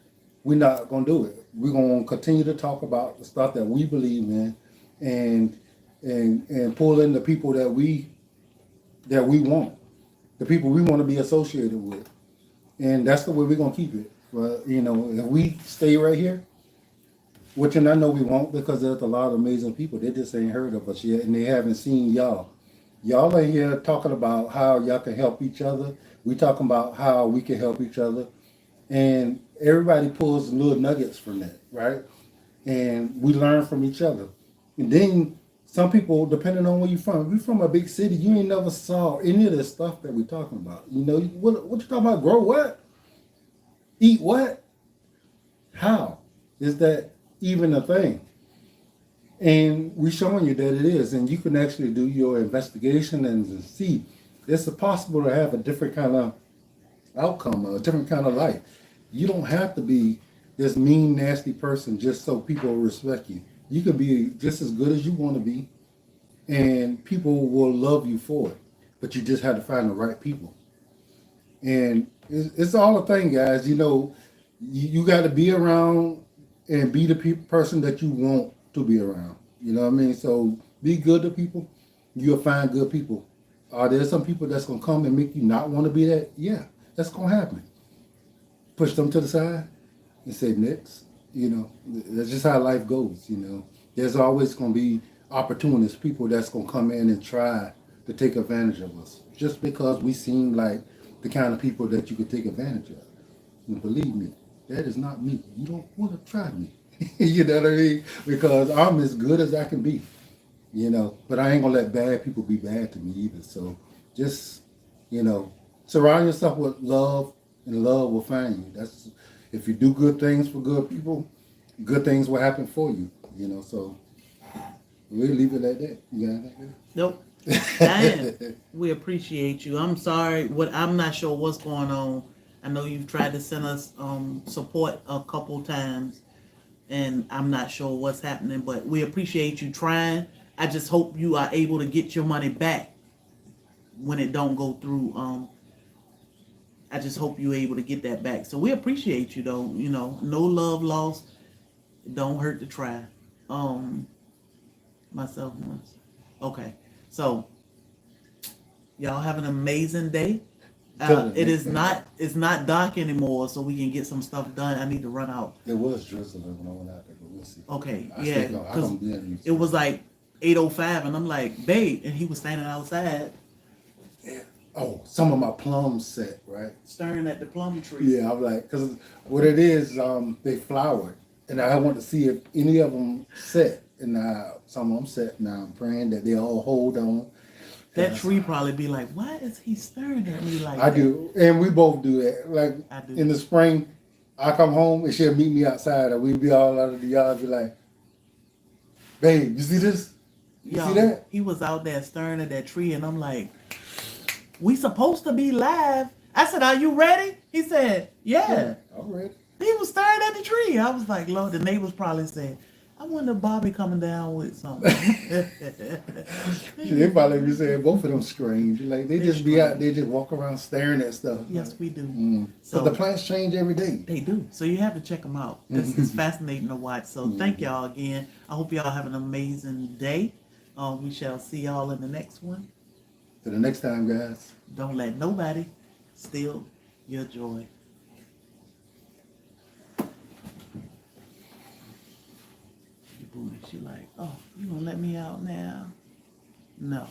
we're not going to do it. we're gonna continue to talk about the stuff that we believe in, and pull in the people that we want, the people we want to be associated with, and that's the way we're gonna keep it. But if we stay right here, which and I know we won't, because there's a lot of amazing people. They just ain't heard of us yet, and they haven't seen y'all. Y'all are here talking about how y'all can help each other. We talking about how we can help each other, and everybody pulls little nuggets from that, right? And we learn from each other. And then some people, depending on where you're from, if you're from a big city, you ain't never saw any of the stuff that we're talking about. What you talking about? Grow what? Eat what? How is that even a thing? And we're showing you that it is, and you can actually do your investigation and see it's possible to have a different kind of outcome, a different kind of life. You don't have to be this mean, nasty person just so people respect you. You can be just as good as you want to be, and people will love you for it. But you just have to find the right people. And it's all a thing, guys. You got to be around and be the person that you want to be around. You know what I mean? So be good to people. You'll find good people. Are there some people that's going to come and make you not want to be that? Yeah, that's going to happen. Push them to the side and say next. That's just how life goes. There's always going to be opportunists, people that's going to come in and try to take advantage of us just because we seem like the kind of people that you could take advantage of. And believe me, that is not me. You don't want to try me. You know what I mean? Because I'm as good as I can be. But I ain't gonna let bad people be bad to me either. So just, surround yourself with love, and love will find you. That's if you do good things for good people, good things will happen for you. So we'll leave it like that. You got anything? Nope. Diane, we appreciate you. I'm sorry. I'm not sure what's going on. I know you've tried to send us support a couple times, and I'm not sure what's happening, but we appreciate you trying. I just hope you are able to get your money back when it don't go through. I just hope you're able to get that back. So we appreciate you, though. No love lost. It don't hurt to try. Myself once. Okay. So y'all have an amazing day. It's not dark anymore, so we can get some stuff done. I need to run out. It was drizzling when I went out there, but we'll see. Okay, yeah, because it was like 8:05, and I'm like, babe, and he was standing outside. Yeah. Oh, some of my plums set, right? Staring at the plum tree. Yeah, I'm like, because what it is, they flowered, and I want to see if any of them set, and some of them set. Now I'm praying that they all hold on. That tree probably be like, why is he staring at me like I that? do, and we both do that. Like I do. In the spring, I come home and she'll meet me outside, and we'd be all out of the yard, be like, babe, you see this? You see that? He was out there staring at that tree, and I'm like, we supposed to be live. I said, are you ready? He said, yeah. I'm ready. He was staring at the tree. I was like, Lord, the neighbors probably said, I wonder if Bobby coming down with something. They probably be saying both of them strange. Like they just be out there, just walk around staring at stuff. Yes, we do. So the plants change every day. They do. So you have to check them out. This is fascinating to watch. So thank y'all again. I hope y'all have an amazing day. We shall see y'all in the next one. Till the next time, guys. Don't let nobody steal your joy. Your booty, she like, oh, you gonna let me out now? No.